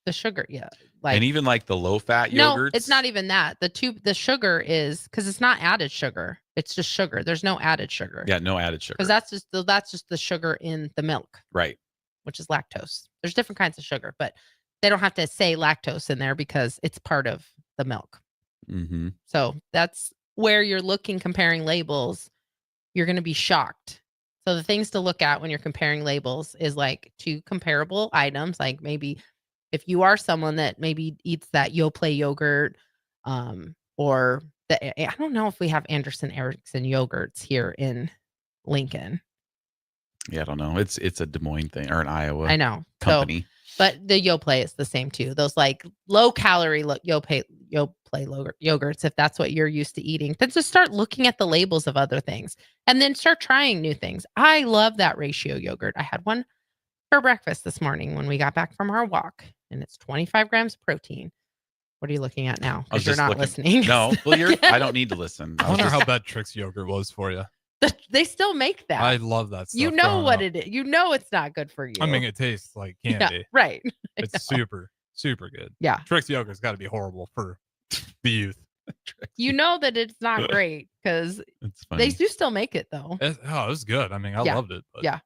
The sugar, yeah. Like, and even like the low-fat no, yogurts. it's not even that. The sugar is, because it's not added sugar. It's just sugar. There's no added sugar. Yeah, no added sugar. Because that's just the sugar in the milk. Right. Which is lactose. There's different kinds of sugar, but they don't have to say lactose in there because it's part of the milk. Mm-hmm. So that's where you're comparing labels. You're going to be shocked. So the things to look at when you're comparing labels is like 2 comparable items. Like maybe if you are someone that maybe eats that Yoplait yogurt, or I don't know if we have Anderson Erickson yogurts here in Lincoln. Yeah, I don't know. It's a Des Moines thing or an Iowa I know. company. So, but the Yoplait is the same too. Those like low calorie Yoplait yogurts, if that's what you're used to eating, then just start looking at the labels of other things and then start trying new things. I love that ratio yogurt. I had one for breakfast this morning when we got back from our walk, and it's 25 grams of protein. What are you looking at now? Because you're not listening. No, well, I don't need to listen. I wonder how bad Trix yogurt was for you. They still make that. I love that stuff. You know what it is. You know it's not good for you. I mean, it tastes like candy. Yeah, right. It's super, super good. Yeah. Trix yogurt's got to be horrible for the youth. You know that it's not great because they do still make it though. It was good. I mean, I loved it. But yeah.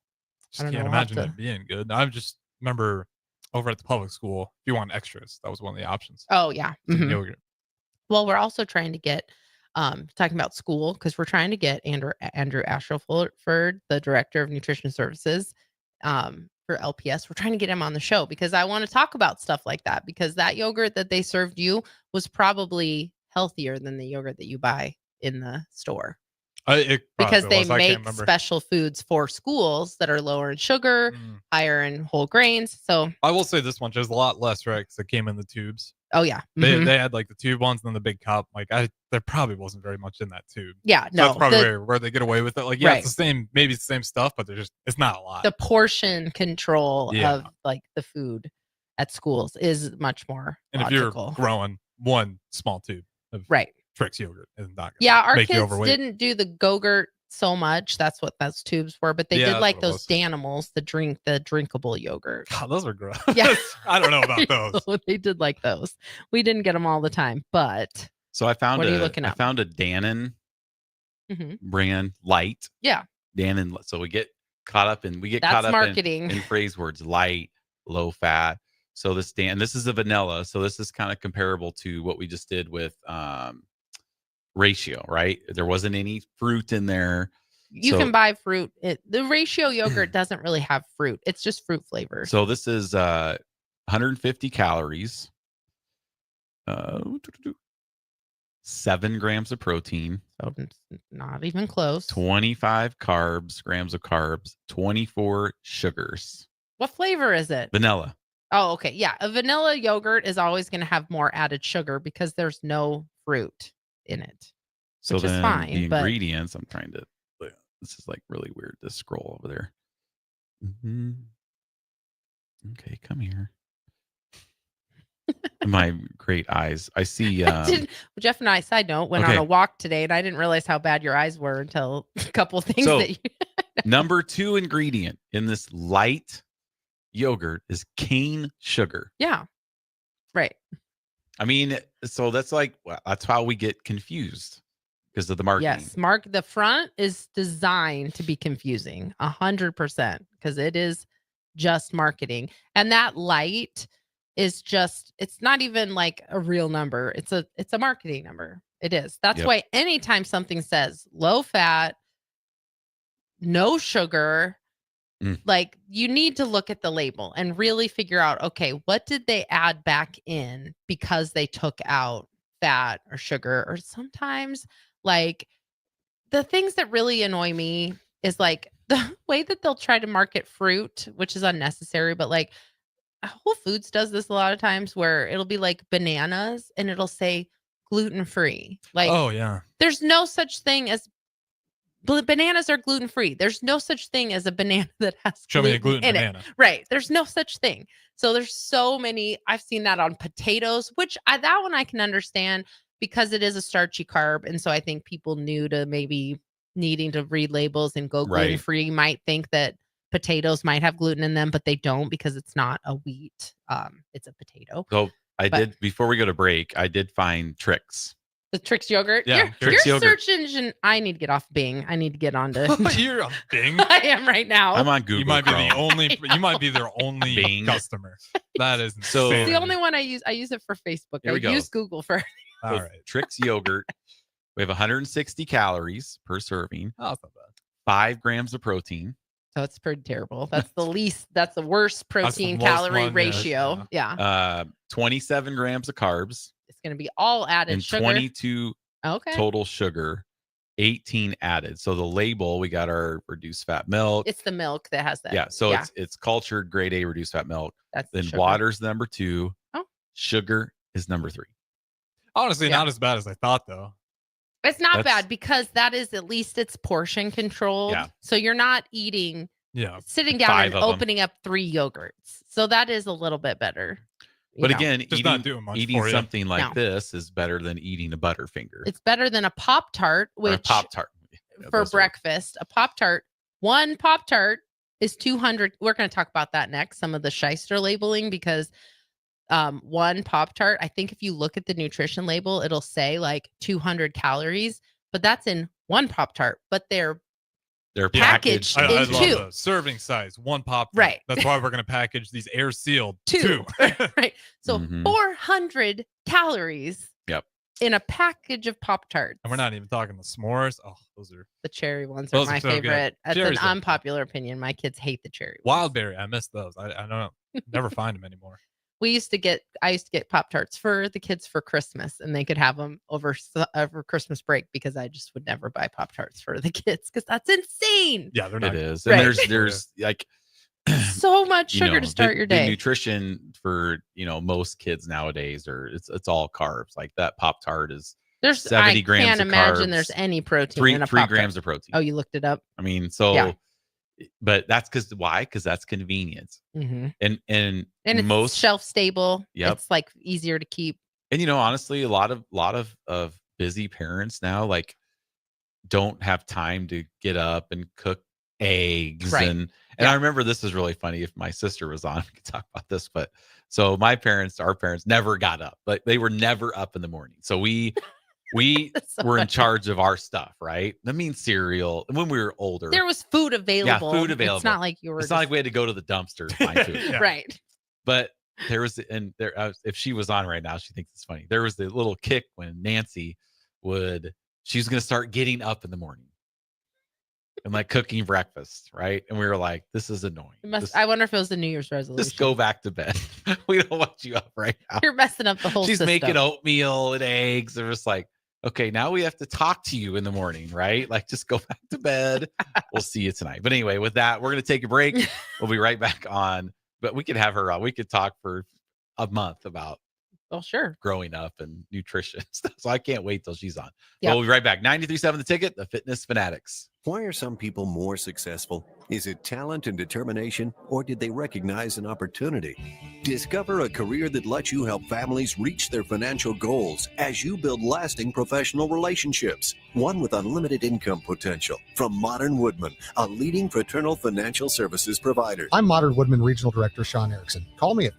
Just can't imagine it being good. I just remember over at the public school, if you want extras, that was one of the options. Oh, yeah. Mm-hmm. Yogurt. Well, we're also trying to get, talking about school, because we're trying to get Andrew Ashleford, the director of nutrition services for LPS. We're trying to get him on the show because I want to talk about stuff like that, because that yogurt that they served you was probably healthier than the yogurt that you buy in the store. Because they make special foods for schools that are lower in sugar, higher in whole grains. So I will say this one, there's a lot less, right? Because it came in the tubes. Oh yeah, they had like the tube ones and then the big cup. Like there probably wasn't very much in that tube. Yeah, so no, that's probably where they get away with it. Like right. It's the same, maybe it's the same stuff, but it's not a lot. The portion control of like the food at schools is much more logical. If you're growing one small tube of Trix yogurt, is not our kids didn't do the Go-Gurt so much. That's what those tubes were, but they did like those Danimals, the drinkable yogurt. God, those are gross. Yeah. I don't know about those. They did like those. We didn't get them all the time, but so I found what are you looking I up? found a Dannon brand light. Yeah. Dannon. So we get caught up in marketing in phrase words: light, low fat. So this is a vanilla. So this is kind of comparable to what we just did with ratio, right? There wasn't any fruit in there. You can buy fruit. The ratio yogurt doesn't really have fruit. It's just fruit flavor. So this is 150 calories, 7 grams of protein. So not even close. 25 grams of carbs, 24 sugars. What flavor is it? Vanilla. Oh, okay. Yeah. A vanilla yogurt is always going to have more added sugar because there's no fruit in it. So which then is fine, the ingredients, I'm trying to, this is like really weird to scroll over there. Mm-hmm. Okay, come here. My great eyes. I see. Jeff and I, side note, went on a walk today and I didn't realize how bad your eyes were until a couple of things that you number 2 ingredient in this light yogurt is cane sugar. Yeah. Right. I mean, so that's that's how we get confused because of the marketing. Yes, the front is designed to be confusing 100% because it is just marketing. And that light is it's not even like a real number. It's a marketing number. It is. That's why anytime something says low fat, no sugar, like you need to look at the label and really figure out, okay, what did they add back in because they took out fat or sugar? Or sometimes like the things that really annoy me is like the way that they'll try to market fruit, which is unnecessary, but like Whole Foods does this a lot of times where it'll be like bananas and it'll say gluten-free. Like, oh yeah, there's no such thing as Bananas are gluten free. There's no such thing as a banana that has Show me a gluten in banana. it. Right. There's no such thing. So there's so many. I've seen that on potatoes, which that one I can understand because it is a starchy carb. And so I think people new to maybe needing to read labels and go gluten free might think that potatoes might have gluten in them, but they don't because it's not a wheat. It's a potato. So did, before we go to break, I did find Trix. The Trix yogurt. Yeah, your Trix yogurt. search engine. I need to get off Bing. I need to get onto. You're on Bing. I am right now. I'm on Google. You might be Chrome. the only. You might be their only Bing. customer. That is So- insane. It's the only one I use. I use it for Facebook. Here we I go. use Google for. All right. Trix yogurt. We have 160 calories per serving. Oh, that's not bad. 5 grams of protein. That's pretty terrible. That's the least. That's the worst protein lowest calorie one, ratio. Yeah. 27 grams of carbs It's going to be all added and sugar. 22 Okay. total sugar, 18 added. So the label, we got our reduced fat milk. It's the milk that has that. Yeah, so it's cultured grade A reduced fat milk. That's then sugar. water's number 2. Oh. Sugar is number 3. Honestly, Yeah. not as bad as I thought, though. It's not That's- bad because that is at least it's portion controlled. Yeah. So you're not eating, Yeah. sitting down 5 and of them. opening up 3 yogurts. So that is a little bit better. you But know. again, Just not doing much eating for you. something like No. this is better than eating a Butterfinger It's better than a Pop-Tart, or a which Pop-Tart. Yeah, for those are- breakfast, a Pop-Tart, one Pop-Tart is 200. We're going to talk about that next, some of the shyster labeling, because one Pop-Tart, I think if you look at the nutrition label, it'll say like 200 calories, but that's in one Pop-Tart, but they're packaged I in love 2. the serving size, 1 pop. Right. That's why we're going to package these air sealed 2. Right. So Mhm. 400 calories Yep. in a package of Pop-Tarts. And we're not even talking the s'mores. Oh, those are The cherry ones are Those are my so good. favorite. That's Cherries an are- unpopular opinion. My kids hate the cherry ones. Wildberry. I miss those. I don't never find them anymore. I used to get Pop-Tarts for the kids for Christmas, and they could have them over Christmas break because I just would never buy Pop-Tarts for the kids because that's insane. Yeah, they're It not. is. Right. And there's like So much you sugar know, to start the- your The day. nutrition for most kids nowadays are it's all carbs. Like that Pop-Tart is There's 70 I grams can't of imagine carbs, there's any protein three in a 3 Pop-Tart. grams of protein. Oh, you looked it up? I mean, so Yeah. but that's because that's convenience. Mm-hmm. And And it's most shelf stable. Yep. It's like easier to keep. and honestly, a lot of busy parents now like don't have time to get up and cook eggs Right. and I remember this is really funny. If my sister was on, we could talk about this. But so our parents never got up, but they were never up in the morning. So we That's so were in funny. charge of our stuff, right? That means cereal. When we were older, There was food available. food available. It's not like you were. it's not like we had to go to the dumpster to find food. Yeah. Right. But there was, and there, if she was on right now, she thinks it's funny. There was the little kick when Nancy she was going to start getting up in the morning and like cooking breakfast, right? And we were like, this is annoying. I wonder if it was the New Year's resolution. Just go back to bed. We don't want you up right now. You're messing up the whole She's system. making oatmeal and eggs. They're just like, okay, now we have to talk to you in the morning, right? Like, just go back to bed. We'll see you tonight. But anyway, with that, we're going to take a break. We'll be right back on. But we could have her on. We could talk for a month about Oh, sure. growing up and nutrition stuff. So I can't wait till she's on. Yep. We'll be right back. 93.7 The Ticket, the Fitness Fanatics. Why are some people more successful? Is it talent and determination, or did they recognize an opportunity? Discover a career that lets you help families reach their financial goals as you build lasting professional relationships, one with unlimited income potential. From Modern Woodman, a leading fraternal financial services provider. I'm Modern Woodman Regional Director Sean Erickson. Call me at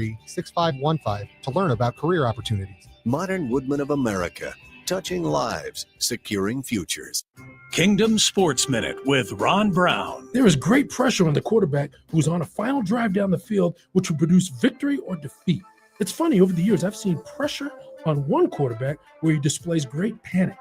402-483-6515 to learn about career opportunities. Modern Woodman of America, touching lives, securing futures. Kingdom Sports Minute with Ron Brown. There is great pressure on the quarterback who's on a final drive down the field, which will produce victory or defeat. It's funny, over the years, I've seen pressure on one quarterback where he displays great panic.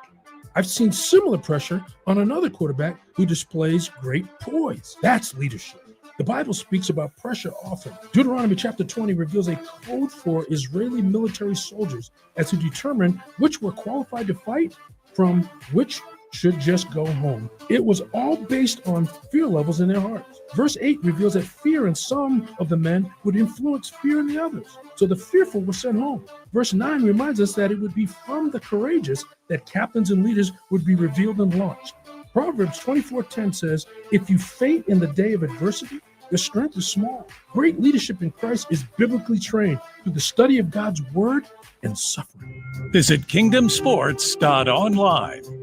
I've seen similar pressure on another quarterback who displays great poise. That's leadership. The Bible speaks about pressure often. Deuteronomy chapter 20 reveals a code for Israeli military soldiers as to determine which were qualified to fight from which should just go home. It was all based on fear levels in their hearts. Verse 8 reveals that fear in some of the men would influence fear in the others. So the fearful were sent home. Verse 9 reminds us that it would be from the courageous that captains and leaders would be revealed and launched. Proverbs 24:10 says, if you faint in the day of adversity, your strength is small. Great leadership in Christ is biblically trained through the study of God's word and suffering. Visit kingdomsports.online.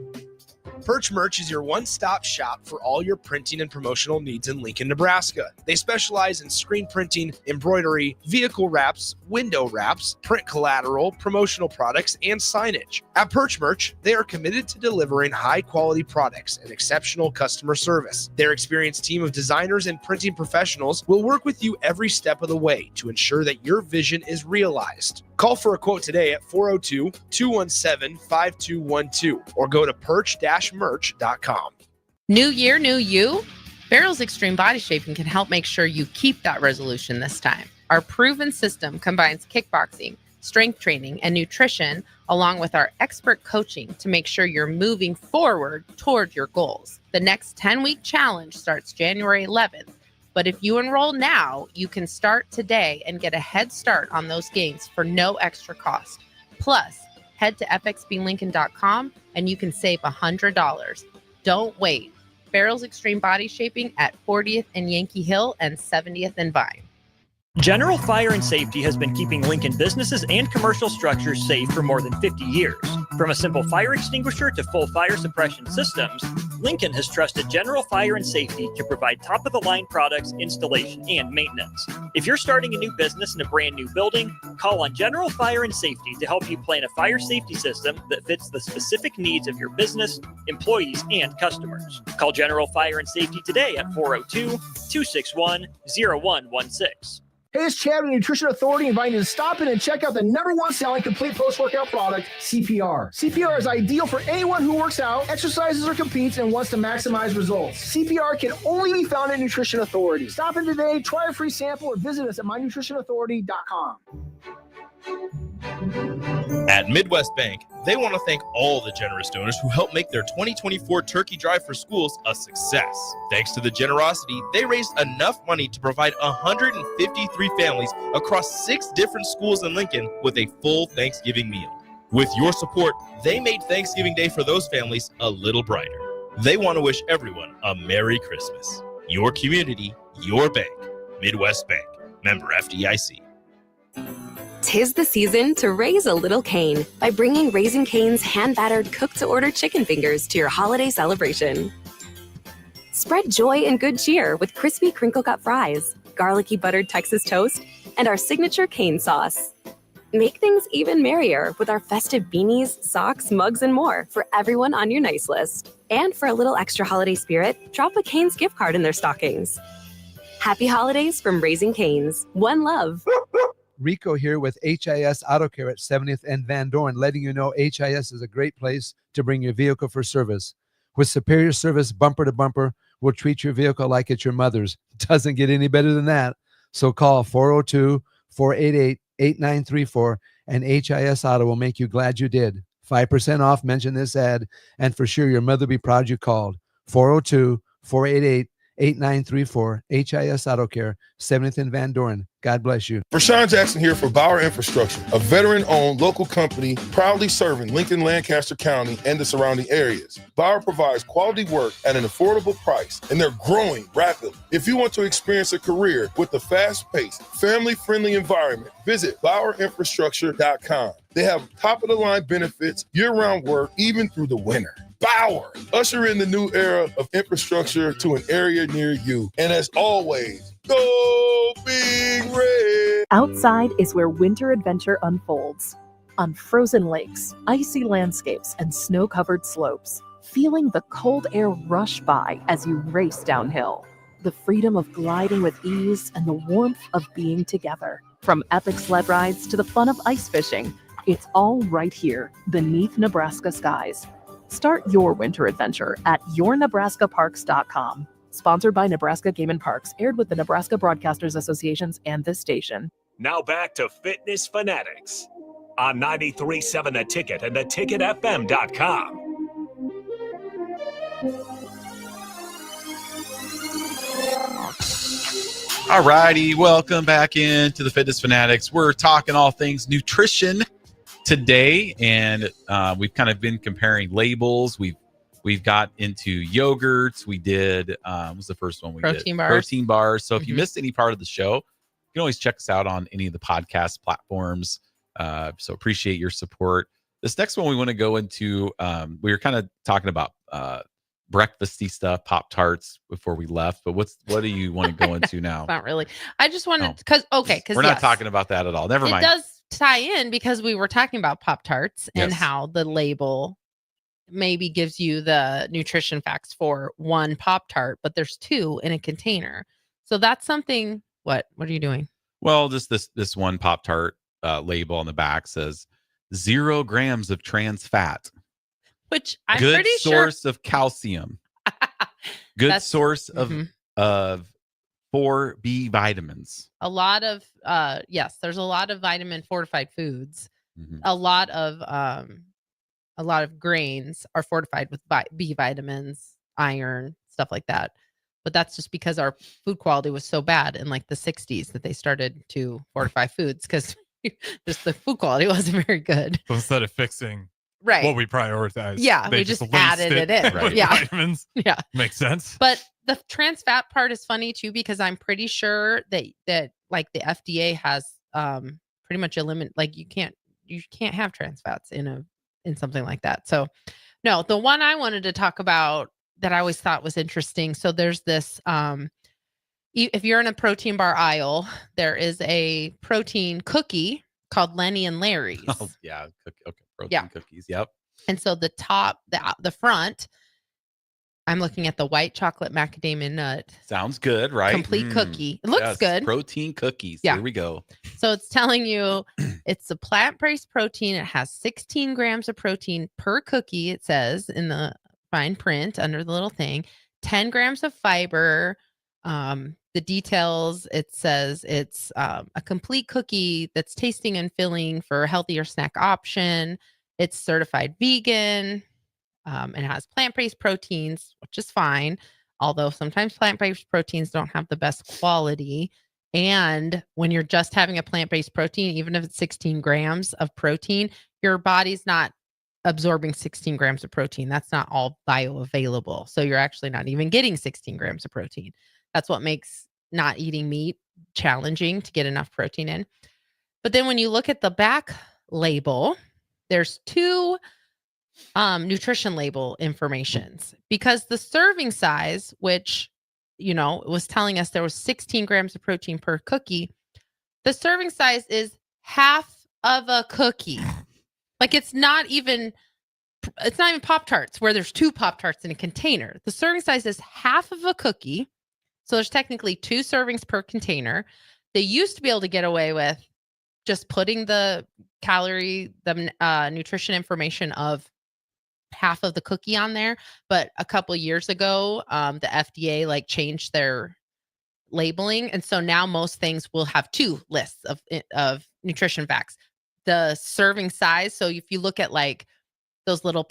Perch Merch is your one-stop shop for all your printing and promotional needs in Lincoln, Nebraska. They specialize in screen printing, embroidery, vehicle wraps, window wraps, print collateral, promotional products, and signage. At Perch Merch, they are committed to delivering high-quality products and exceptional customer service. Their experienced team of designers and printing professionals will work with you every step of the way to ensure that your vision is realized. Call for a quote today at 402-217-5212 or go to perch-merch.com. New year, new you? Barrel's Extreme Body Shaping can help make sure you keep that resolution this time. Our proven system combines kickboxing, strength training, and nutrition, along with our expert coaching to make sure you're moving forward toward your goals. The next 10-week challenge starts January 11th. But if you enroll now, you can start today and get a head start on those gains for no extra cost. Plus, head to fxblincoln.com and you can save $100. Don't wait. Barrel's Extreme Body Shaping at 40th and Yankee Hill and 70th and Vine. General Fire and Safety has been keeping Lincoln businesses and commercial structures safe for more than 50 years. From a simple fire extinguisher to full fire suppression systems, Lincoln has trusted General Fire and Safety to provide top-of-the-line products, installation, and maintenance. If you're starting a new business in a brand new building, call on General Fire and Safety to help you plan a fire safety system that fits the specific needs of your business, employees, and customers. Call General Fire and Safety today at 402-261-0116. Hey, it's Chad with Nutrition Authority inviting you to stop in and check out the #1 selling complete post-workout product, CPR. CPR is ideal for anyone who works out, exercises, or competes and wants to maximize results. CPR can only be found at Nutrition Authority. Stop in today, try a free sample, or visit us at mynutritionauthority.com. At Midwest Bank, they want to thank all the generous donors who helped make their 2024 Turkey Drive for Schools a success. Thanks to the generosity, they raised enough money to provide 153 families across 6 different schools in Lincoln with a full Thanksgiving meal. With your support, they made Thanksgiving Day for those families a little brighter. They want to wish everyone a Merry Christmas. Your community, your bank. Midwest Bank. Member FDIC. 'Tis the season to raise a little Cane by bringing Raising Cane's hand-battered cook-to-order chicken fingers to your holiday celebration. Spread joy and good cheer with crispy crinkle-cut fries, garlicky buttered Texas toast, and our signature Cane sauce. Make things even merrier with our festive beanies, socks, mugs, and more for everyone on your nice list. And for a little extra holiday spirit, drop a Cane's gift card in their stockings. Happy holidays from Raising Cane's. One love. Rico here with HIS Auto Care at 70th and Van Dorn, letting you know HIS is a great place to bring your vehicle for service. With superior service, bumper to bumper, we'll treat your vehicle like it's your mother's. Doesn't get any better than that. So call 402-488-8934 and HIS Auto will make you glad you did. 5% off, mention this ad, and for sure your mother will be proud you called. 402-488-8934, HIS Auto Care, 70th and Van Dorn. God bless you. Rashawn Jackson here for Bauer Infrastructure, a veteran-owned local company proudly serving Lincoln, Lancaster County, and the surrounding areas. Bauer provides quality work at an affordable price, and they're growing rapidly. If you want to experience a career with a fast-paced, family-friendly environment, visit BauerInfrastructure.com. They have top-of-the-line benefits, year-round work, even through the winter. Bauer, usher in the new era of infrastructure to an area near you. And as always, go Big Red! Outside is where winter adventure unfolds. On frozen lakes, icy landscapes, and snow-covered slopes, feeling the cold air rush by as you race downhill. The freedom of gliding with ease and the warmth of being together. From epic sled rides to the fun of ice fishing, it's all right here beneath Nebraska skies. Start your winter adventure at yournebraskaparks.com. Sponsored by Nebraska Game and Parks, aired with the Nebraska Broadcasters Associations and this station. Now back to Fitness Fanatics on 93.7 The Ticket and theticketfm.com. All righty, welcome back into the Fitness Fanatics. We're talking all things nutrition today, and we've kind of been comparing labels. We've got into yogurts. We did what was the first one we did? Protein bars. Protein bars. So if you missed any part of the show, you can always check us out on any of the podcast platforms. So appreciate your support. This next one we want to go into, we were kind of talking about breakfasty stuff, Pop-Tarts before we left, but what do you want to go into now? Not really. I just wanted because we're not talking about that at all. Never mind. It does tie in because we were talking about Pop-Tarts and how the label maybe gives you the nutrition facts for one Pop-Tart, but there's 2 in a container. So that's something. What are you doing? Well, just this one Pop-Tart label on the back says 0 grams of trans fat. Which I'm good pretty source of calcium. Good source of 4 B vitamins. A lot of there's a lot of vitamin fortified foods. A lot of grains are fortified with B vitamins, iron, stuff like that. But that's just because our food quality was so bad in like the 60s that they started to fortify foods because just the food quality wasn't very good. So instead of fixing what we prioritize, we just added it in. With vitamins. Yeah, makes sense. But the trans fat part is funny too because I'm pretty sure that like the FDA has pretty much eliminated, like you can't have trans fats in something like that. So no, the one I wanted to talk about that I always thought was interesting. So there's this if you're in a protein bar aisle, there is a protein cookie called Lenny and Larry's. Oh yeah, protein cookies. Yep. And so the top, the front, I'm looking at the white chocolate macadamia nut. Sounds good, right? Complete cookie. It looks good. Protein cookies. Yeah. Here we go. So it's telling you it's a plant-based protein. It has 16 grams of protein per cookie. It says in the fine print under the little thing, 10 grams of fiber. The details, it says it's a complete cookie that's tasting and filling for a healthier snack option. It's certified vegan. It has plant-based proteins, which is fine. Although sometimes plant-based proteins don't have the best quality. And when you're just having a plant-based protein, even if it's 16 grams of protein, your body's not absorbing 16 grams of protein. That's not all bioavailable. So you're actually not even getting 16 grams of protein. That's what makes not eating meat challenging to get enough protein in. But then when you look at the back label, there's 2 nutrition label informations because the serving size, which, was telling us there was 16 grams of protein per cookie, the serving size is half of a cookie. Like it's not even Pop-Tarts where there's 2 Pop-Tarts in a container. The serving size is half of a cookie. So there's technically 2 servings per container. They used to be able to get away with just putting the nutrition information of half of the cookie on there. But a couple of years ago, the FDA changed their labeling. And so now most things will have 2 lists of nutrition facts. The serving size. So if you look at those little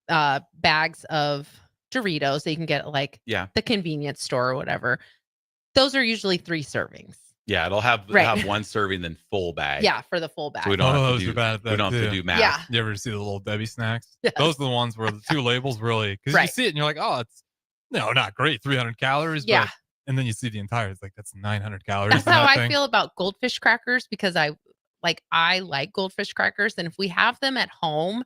bags of Doritos that you can get at the convenience store or whatever, those are usually 3 servings. Yeah, it'll have one serving then full bag. Yeah, for the full bag. So we don't have to do math. Yeah. You ever see the little Debbie snacks? Yes. Those are the ones where the 2 labels really, because you see it and you're like, oh, it's not great, 300 calories. Yeah. And then you see the entire, it's like, that's 900 calories. That's how I feel about goldfish crackers because I like goldfish crackers. And if we have them at home,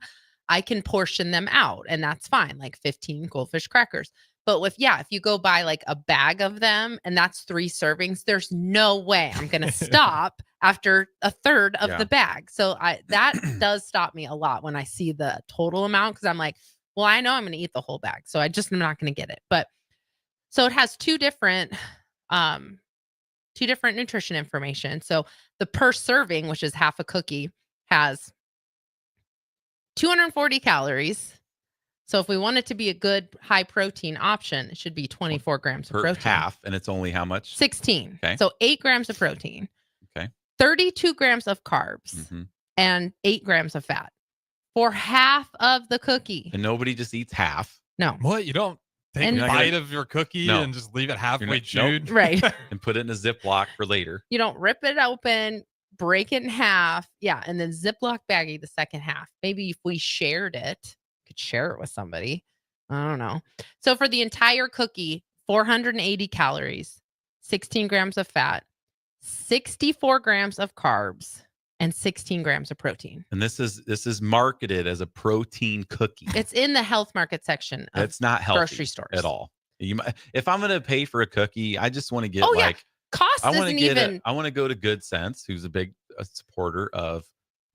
I can portion them out and that's fine. 15 goldfish crackers. But if you go buy a bag of them and that's 3 servings, there's no way I'm going to stop after a third of the bag. So that does stop me a lot when I see the total amount because I'm like, well, I know I'm going to eat the whole bag. So I'm not going to get it. But so it has 2 different nutrition information. So the per serving, which is half a cookie, has 240 calories. So if we want it to be a good high protein option, it should be 24 grams of protein. Half, and it's only how much? 16. Okay. So 8 grams of protein. Okay. 32 grams of carbs and 8 grams of fat for half of the cookie. And nobody just eats half. No. What? You don't take a bite of your cookie and just leave it halfway chewed? Right. And put it in a Ziploc for later. You don't rip it open, break it in half. Yeah. And then Ziploc baggie the second half. Maybe if we shared it, could share it with somebody. I don't know. So for the entire cookie, 480 calories, 16 grams of fat, 64 grams of carbs, and 16 grams of protein. And this is marketed as a protein cookie. It's in the health market section of It's not healthy grocery stores at all. If I'm going to pay for a cookie, I just want to get cost I want to isn't get even. I want to go to Good Sense, who's a big supporter of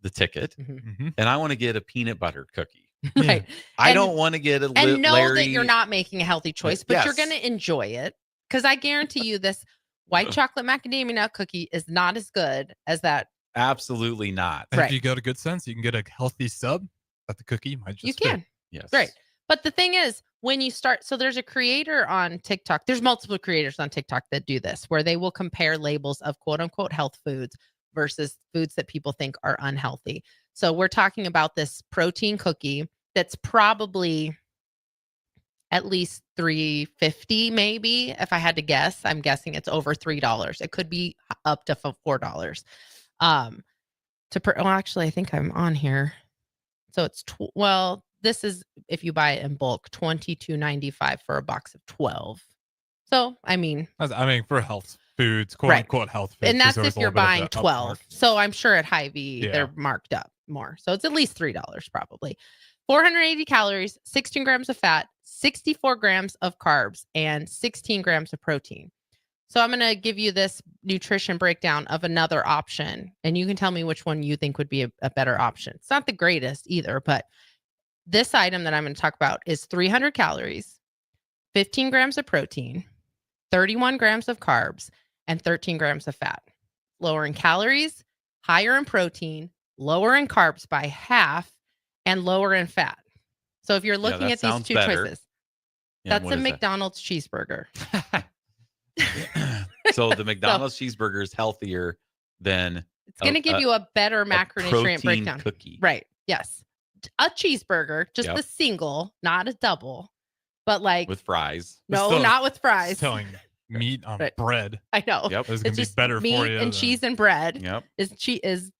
the ticket, Mm-hmm. and I want to get a peanut butter cookie. Right. I don't want to get a and know Larry. that you're not making a healthy choice, but you're Yes. going to enjoy it, because I guarantee you this white chocolate macadamia nut cookie is not as good as that. Absolutely not. And if you go to Good Sense, you can get a healthy sub at the cookie. Might just You can. fit. Yes. Right. But the thing is, when you start, so there's a creator on TikTok, there's multiple creators on TikTok that do this, where they will compare labels of quote unquote health foods versus foods that people think are unhealthy. So we're talking about this protein cookie that's probably at least $3.50, maybe. If I had to guess, I'm guessing it's over $3. It could be up to $4. Well, actually, I think I'm on here. So it's this is if you buy it in bulk, $22.95 for a box of 12. So I mean, for health foods, quote unquote health foods, and that's if you're buying 12. So I'm sure at Hy-Vee they're marked up more. So it's at least $3 probably. 480 calories, 16 grams of fat, 64 grams of carbs, and 16 grams of protein. So I'm going to give you this nutrition breakdown of another option, and you can tell me which one you think would be a better option. It's not the greatest either, but this item that I'm going to talk about is 300 calories, 15 grams of protein, 31 grams of carbs, and 13 grams of fat. Lower in calories, higher in protein, lower in carbs by half, and lower in fat. So if you're looking at these two choices, that's a McDonald's cheeseburger. So the McDonald's cheeseburger is healthier than it's going to give you a better macronutrient breakdown. Cookie. Right. Yes. A cheeseburger, just a single, not a double, but like with fries. No, not with fries. Telling meat on bread. I know. Yep. It's going to be better meat for you. And cheese and bread. Yep. is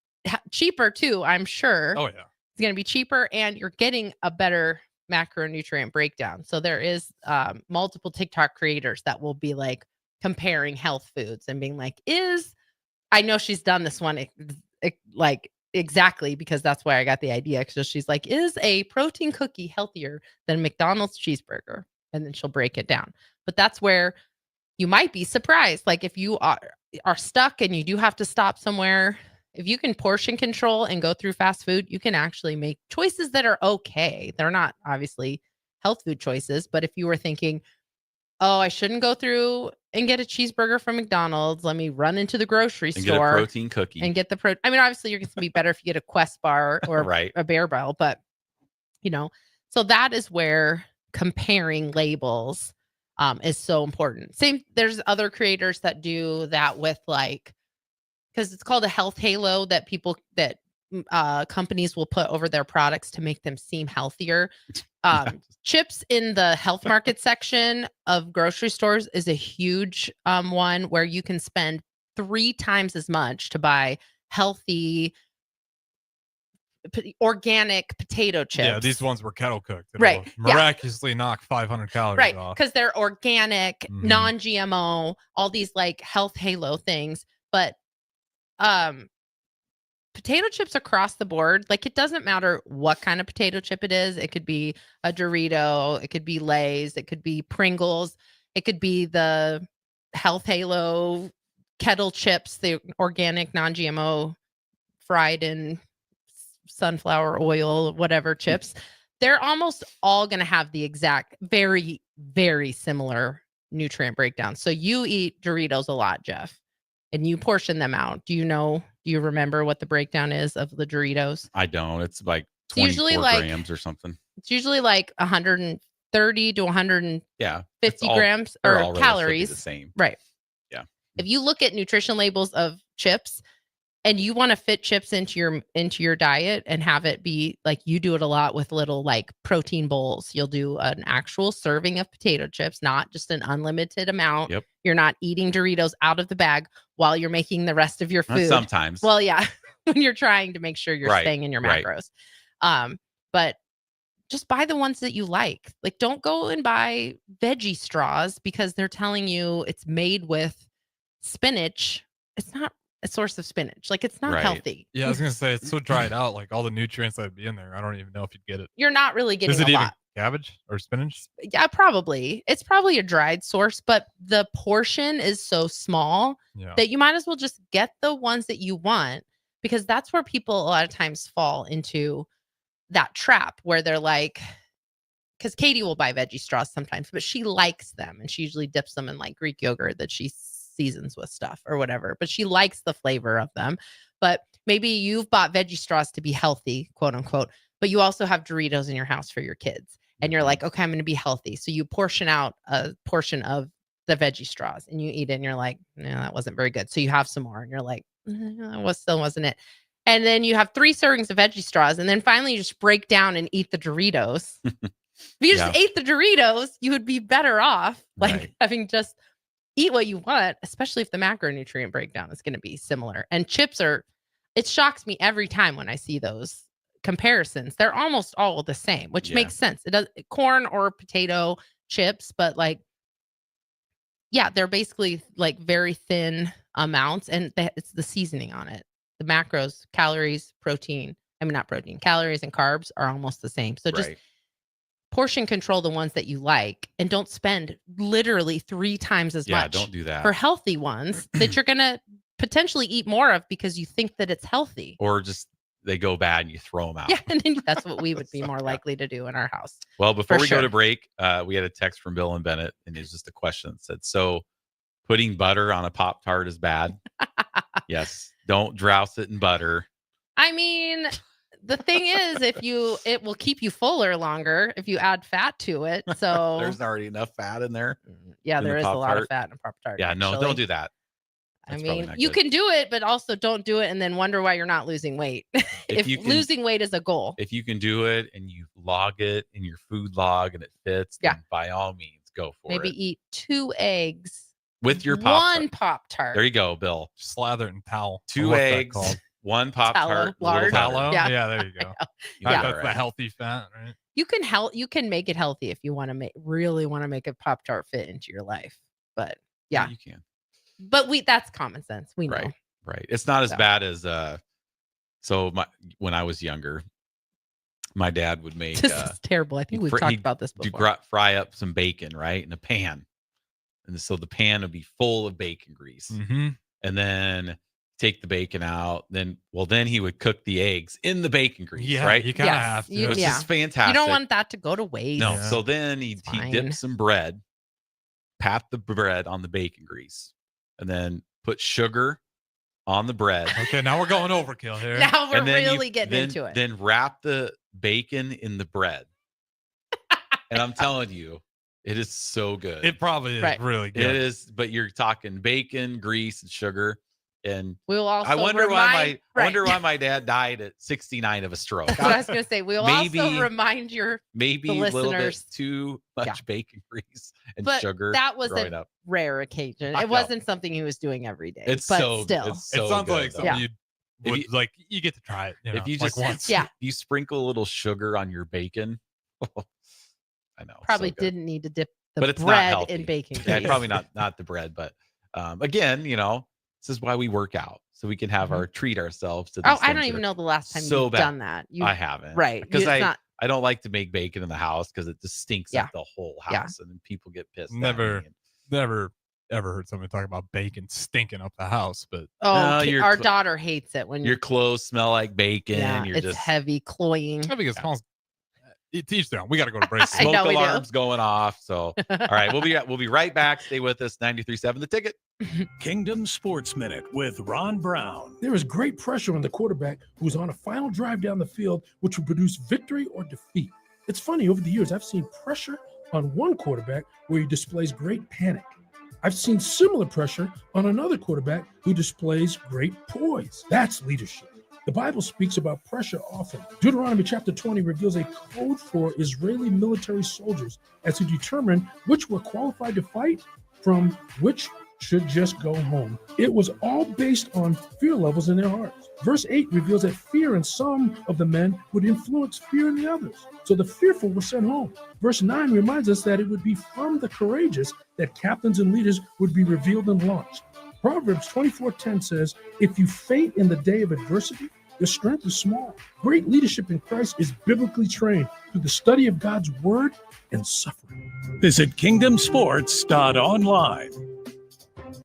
cheaper too, I'm sure. Oh yeah. It's going to be cheaper, and you're getting a better macronutrient breakdown. So there is multiple TikTok creators that will be like comparing health foods and being like, I know she's done this one like exactly because that's why I got the idea. So she's like, is a protein cookie healthier than McDonald's cheeseburger? And then she'll break it down. But that's where you might be surprised. Like if you are stuck and you do have to stop somewhere, if you can portion control and go through fast food, you can actually make choices that are okay. They're not obviously health food choices, but if you were thinking, oh, I shouldn't go through and get a cheeseburger from McDonald's, let me run into the grocery store. Get a protein cookie. And get the I mean, obviously you're going to be better if you get a Quest bar or a Bear Bell, but so that is where comparing labels is so important. There's other creators that do that with because it's called a health halo that companies will put over their products to make them seem healthier. Chips in the health market section of grocery stores is a huge one where you can spend 3 times as much to buy healthy organic potato chips. Yeah, these ones were kettle cooked. Right. Miraculously knock 500 calories off. Because they're organic, non-GMO, all these like health halo things. But potato chips across the board, like it doesn't matter what kind of potato chip it is. It could be a Dorito, it could be Lay's, it could be Pringles, it could be the health halo kettle chips, the organic non-GMO fried in sunflower oil, whatever chips. They're almost all going to have the exact very, very similar nutrient breakdown. So you eat Doritos a lot, Jeff, and you portion them out. Do you remember what the breakdown is of the Doritos? I don't. It's like 24 grams or something. It's usually like 130 to 150 grams or calories. The same. Right. Yeah. If you look at nutrition labels of chips and you want to fit chips into your diet and have it be like, you do it a lot with little like protein bowls. You'll do an actual serving of potato chips, not just an unlimited amount. Yep. You're not eating Doritos out of the bag. while you're making the rest of your food. Sometimes. Well, yeah, when you're trying to make sure you're staying in your macros. But just buy the ones that you like. Like, don't go and buy veggie straws because they're telling you it's made with spinach. It's not a source of spinach. Like, it's not healthy. Yeah, I was gonna say it's so dried out. Like all the nutrients that'd be in there, I don't even know if you'd get it. You're not really getting Is it a even lot. Cabbage or spinach? Yeah, probably. It's probably a dried source, but the portion is so small that you might as well just get the ones that you want, because that's where people a lot of times fall into that trap where they're like, because Katie will buy veggie straws sometimes, but she likes them and she usually dips them in like Greek yogurt that she seasons with stuff or whatever, but she likes the flavor of them. But maybe you've bought veggie straws to be healthy, quote unquote, but you also have Doritos in your house for your kids. And you're like, okay, I'm going to be healthy. So you portion out a portion of the veggie straws and you eat it and you're like, no, that wasn't very good. So you have some more and you're like, that still wasn't it. And then you have 3 servings of veggie straws. And then finally you just break down and eat the Doritos. If you just ate the Doritos, you would be better off having just eat what you want, especially if the macronutrient breakdown is going to be similar. And chips it shocks me every time when I see those comparisons. They're almost all the same, which makes sense. It does corn or potato chips, but like, yeah, they're basically like very thin amounts and it's the seasoning on it. The macros, calories, calories and carbs are almost the same. So just portion control the ones that you like and don't spend literally 3 times as much don't do that for healthy ones that you're going to potentially eat more of because you think that it's healthy. Or just they go bad and you throw them out. Yeah, and then that's what we would be more likely to do in our house. Well, before we go to break, we had a text from Bill and Bennett, and it's just a question that said, so putting butter on a Pop-Tart is bad? Yes. Don't douse it in butter. I mean, the thing is, it will keep you fuller longer if you add fat to it. So there's already enough fat in there. Yeah, there is a lot of fat in a Pop-Tart. Yeah, no, don't do that. I mean, you can do it, but also don't do it and then wonder why you're not losing weight. If losing weight is a goal. If you can do it and you log it in your food log and it fits, then by all means, go for it. Maybe eat 2 eggs with your Pop-Tart. 1 Pop-Tart. There you go, Bill. Slather it in towel. 2 eggs, 1 Pop-Tart. Tallow. Yeah, there you go. That's the right. healthy fat, right? You can make it healthy if you want to really want to make a Pop-Tart fit into your life. But yeah, you can. But that's common sense. We know. Right. It's not as bad as when I was younger, my dad would make this is terrible. I think we've talked about this before. Fry up some bacon, right, in a pan. And so the pan would be full of bacon grease. Mm-hmm. And then take the bacon out. Then he would cook the eggs in the bacon grease, right? You kind of have to. It's just fantastic. You don't want that to go to waste. No. So then he dipped some bread, pat the bread on the bacon grease, and then put sugar on the bread. Okay, now we're going overkill here. Now we're really getting into it. Then wrap the bacon in the bread. And I'm telling you, it is so good. It probably is really good. It is, but you're talking bacon, grease, and sugar. And we'll also I wonder why my dad died at 69 of a stroke. That's what I was going to say. We'll also remind the a little bit too much bacon grease and sugar. That was a rare occasion. It wasn't something he was doing every day. It's but so still, it sounds like something you would like. You get to try it. If you just once, you sprinkle a little sugar on your bacon. I know. Probably didn't need to dip the bread in bacon grease. Yeah, probably not the bread, but again, this is why we work out, so we can have treat ourselves to these I don't even know the last time you've done that. I haven't. Right. Because I don't like to make bacon in the house because it just stinks up the whole house and then people get pissed. Never ever heard somebody talk about bacon stinking up the house, but our daughter hates it when your clothes smell like bacon. Yeah, you're it's just heavy, cloying. I think it smells. Teach their own. We got to go to break. Smoke alarms going off. So, all right, we'll be right back. Stay with us. 93.7 The Ticket. Kingdom Sports Minute with Ron Brown. There is great pressure on the quarterback who's on a final drive down the field, which will produce victory or defeat. It's funny, over the years, I've seen pressure on one quarterback where he displays great panic. I've seen similar pressure on another quarterback who displays great poise. That's leadership. The Bible speaks about pressure often. Deuteronomy chapter 20 reveals a code for Israeli military soldiers as to determine which were qualified to fight from which should just go home. It was all based on fear levels in their hearts. Verse 8 reveals that fear in some of the men would influence fear in the others. So the fearful were sent home. Verse 9 reminds us that it would be from the courageous that captains and leaders would be revealed and launched. Proverbs 24:10 says, if you faint in the day of adversity, your strength is small. Great leadership in Christ is biblically trained through the study of God's word and suffering. Visit kingdomsports.online.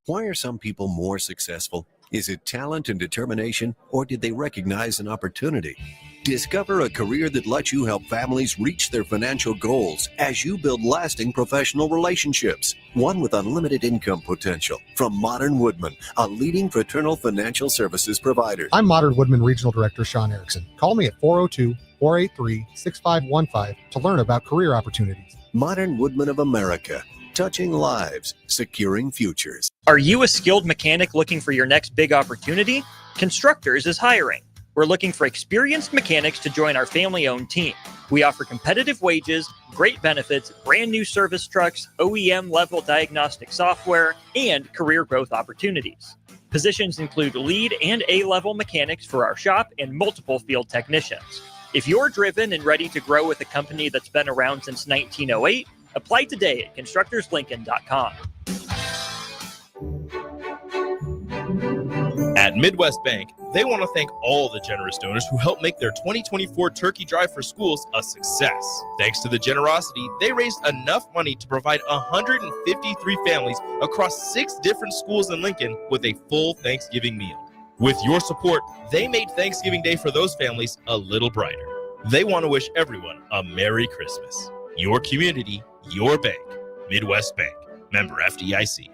Why are some people more successful? Is it talent and determination, or did they recognize an opportunity? Discover a career that lets you help families reach their financial goals as you build lasting professional relationships. One with unlimited income potential. From Modern Woodman, a leading fraternal financial services provider. I'm Modern Woodman Regional Director Sean Erickson. Call me at 402-483-6515 to learn about career opportunities. Modern Woodman of America. Touching lives, securing futures. Are you a skilled mechanic looking for your next big opportunity? Constructors is hiring. We're looking for experienced mechanics to join our family-owned team. We offer competitive wages, great benefits, brand new service trucks, OEM-level diagnostic software, and career growth opportunities. Positions include lead and A-level mechanics for our shop and multiple field technicians. If you're driven and ready to grow with a company that's been around since 1908, apply today at constructorslincoln.com. At Midwest Bank, they want to thank all the generous donors who helped make their 2024 Turkey Drive for Schools a success. Thanks to the generosity, they raised enough money to provide 153 families across 6 different schools in Lincoln with a full Thanksgiving meal. With your support, they made Thanksgiving Day for those families a little brighter. They want to wish everyone a Merry Christmas. Your community, your bank. Midwest Bank. Member FDIC.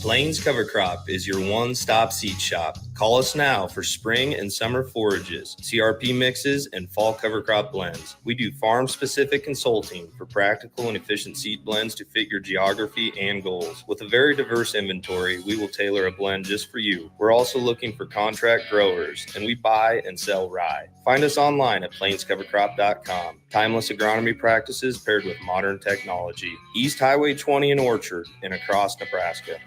Plains Cover Crop is your one-stop seed shop. Call us now for spring and summer forages, CRP mixes, and fall cover crop blends. We do farm-specific consulting for practical and efficient seed blends to fit your geography and goals. With a very diverse inventory, we will tailor a blend just for you. We're also looking for contract growers, and we buy and sell rye. Find us online at plainscovercrop.com. Timeless agronomy practices paired with modern technology. East Highway 20 in Orchard and across Nebraska.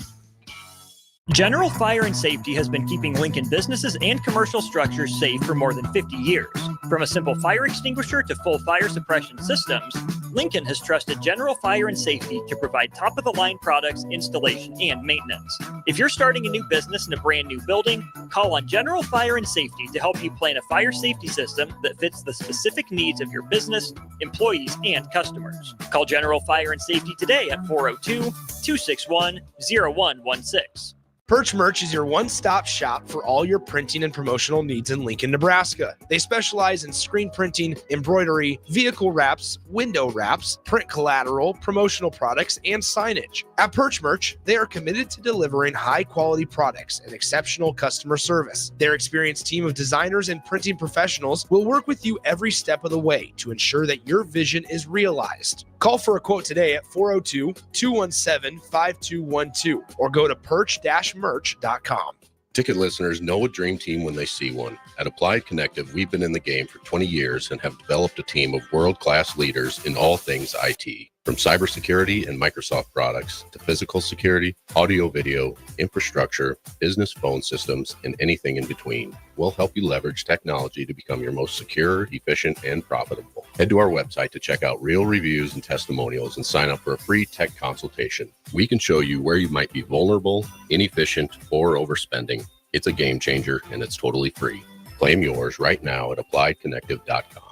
General Fire and Safety has been keeping Lincoln businesses and commercial structures safe for more than 50 years. From a simple fire extinguisher to full fire suppression systems, Lincoln has trusted General Fire and Safety to provide top-of-the-line products, installation, and maintenance. If you're starting a new business in a brand new building, call on General Fire and Safety to help you plan a fire safety system that fits the specific needs of your business, employees, and customers. Call General Fire and Safety today at 402-261-0116. Perch Merch is your one-stop shop for all your printing and promotional needs in Lincoln, Nebraska. They specialize in screen printing, embroidery, vehicle wraps, window wraps, print collateral, promotional products, and signage. At Perch Merch, they are committed to delivering high-quality products and exceptional customer service. Their experienced team of designers and printing professionals will work with you every step of the way to ensure that your vision is realized. Call for a quote today at 402-217-5212 or go to perch-merch.com. Ticket listeners know a dream team when they see one. At Applied Connective, we've been in the game for 20 years and have developed a team of world-class leaders in all things IT. From cybersecurity and Microsoft products to physical security, audio-video, infrastructure, business phone systems, and anything in between. We'll help you leverage technology to become your most secure, efficient, and profitable. Head to our website to check out real reviews and testimonials and sign up for a free tech consultation. We can show you where you might be vulnerable, inefficient, or overspending. It's a game changer, and it's totally free. Claim yours right now at appliedconnective.com.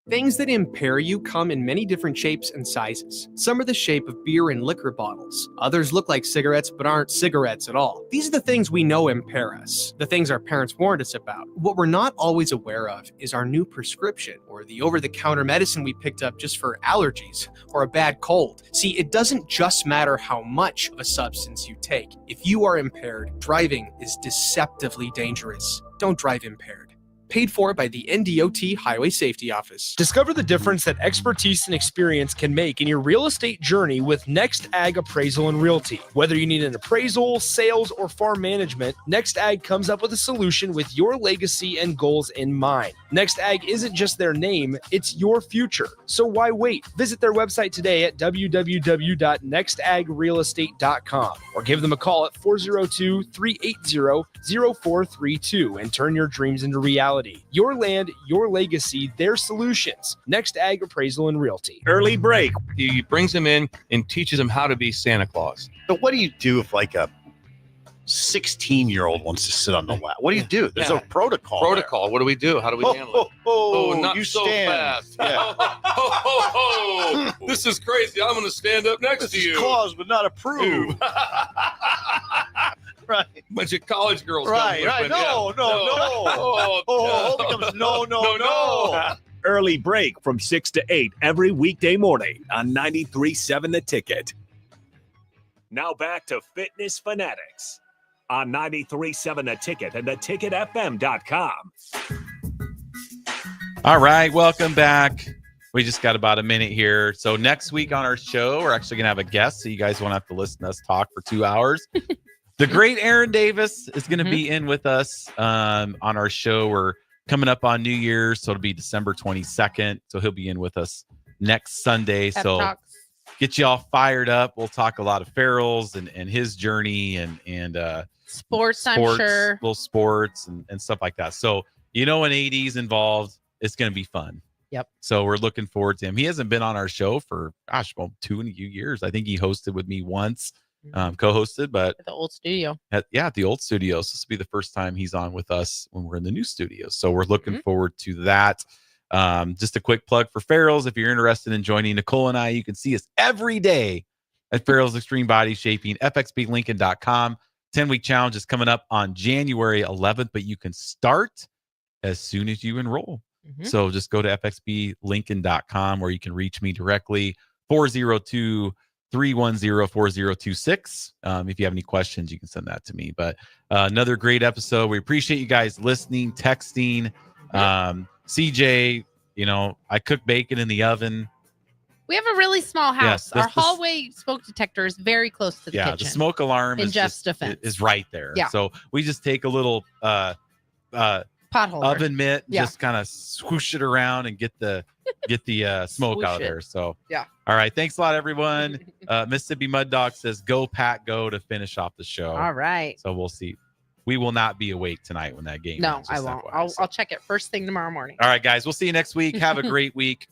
Things that impair you come in many different shapes and sizes. Some are the shape of beer and liquor bottles. Others look like cigarettes but aren't cigarettes at all. These are the things we know impair us, the things our parents warned us about. What we're not always aware of is our new prescription or the over-the-counter medicine we picked up just for allergies or a bad cold. See, it doesn't just matter how much of a substance you take. If you are impaired, driving is deceptively dangerous. Don't drive impaired. paid for by the NDOT Highway Safety Office. Discover the difference that expertise and experience can make in your real estate journey with Next Ag Appraisal and Realty. Whether you need an appraisal, sales, or farm management, Next Ag comes up with a solution with your legacy and goals in mind. Next Ag isn't just their name, it's your future. So why wait? Visit their website today at www.nextagrealestate.com or give them a call at 402-380-0432 and turn your dreams into reality. Your land, your legacy, their solutions. Next Ag Appraisal and Realty. Early break. He brings them in and teaches them how to be Santa Claus. But what do you do if like a 16-year-old wants to sit on the lap? What do you do? There's a protocol. Protocol. What do we do? How do we handle it? Not you so stand. fast. Yeah. This is crazy. I'm going to stand up next to you. Claus would not approve. Right. Bunch of college girls. Right. No. Oh, becomes no. Early break from 6 to 8 every weekday morning on 93.7 The Ticket. Now back to Fitness Fanatics on 93.7 The Ticket and theticketfm.com. All right, welcome back. We just got about a minute here. So next week on our show, we're actually going to have a guest, so you guys won't have to listen to us talk for 2 hours. The great Aaron Davis is going to be in with us on our show. We're coming up on New Year's, so it'll be December 22nd. So he'll be in with us next Sunday. So get you all fired up. We'll talk a lot of Farrell's and his journey and sports, I'm sure. Little sports and stuff like that. So, when AD's involved, it's going to be fun. Yep. So we're looking forward to him. He hasn't been on our show for, 2 years. I think he hosted with me once, co-hosted, but at the old studio. At the old studio. So this will be the first time he's on with us when we're in the new studio. So we're looking forward to that. Just a quick plug for Farrell's. If you're interested in joining Nicole and I, you can see us every day at Farrell's Extreme Body Shaping, fxblincoln.com. 10-week challenge is coming up on January 11th, but you can start as soon as you enroll. So just go to fxblincoln.com where you can reach me directly, 402-310-4026. If you have any questions, you can send that to me. But another great episode. We appreciate you guys listening, texting. CJ, I cook bacon in the oven. We have a really small house. Yes, our hallway smoke detector is very close to the kitchen. The smoke alarm in is Jeff's defense is right there. Yeah. So we just take a little pothole oven mitt, just kind of swoosh it around and get the smoke out of there. So yeah. All right. Thanks a lot, everyone. Mississippi Mud Dog says, "Go Pat, go" to finish off the show. All right. So we'll see. We will not be awake tonight when that game. No, ends, I won't. I'll check it first thing tomorrow morning. All right, guys. We'll see you next week. Have a great week.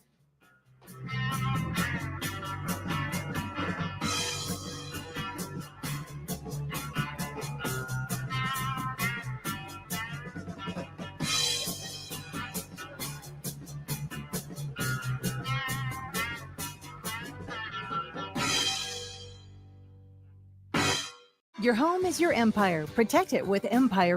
Your home is your empire. Protect it with Empire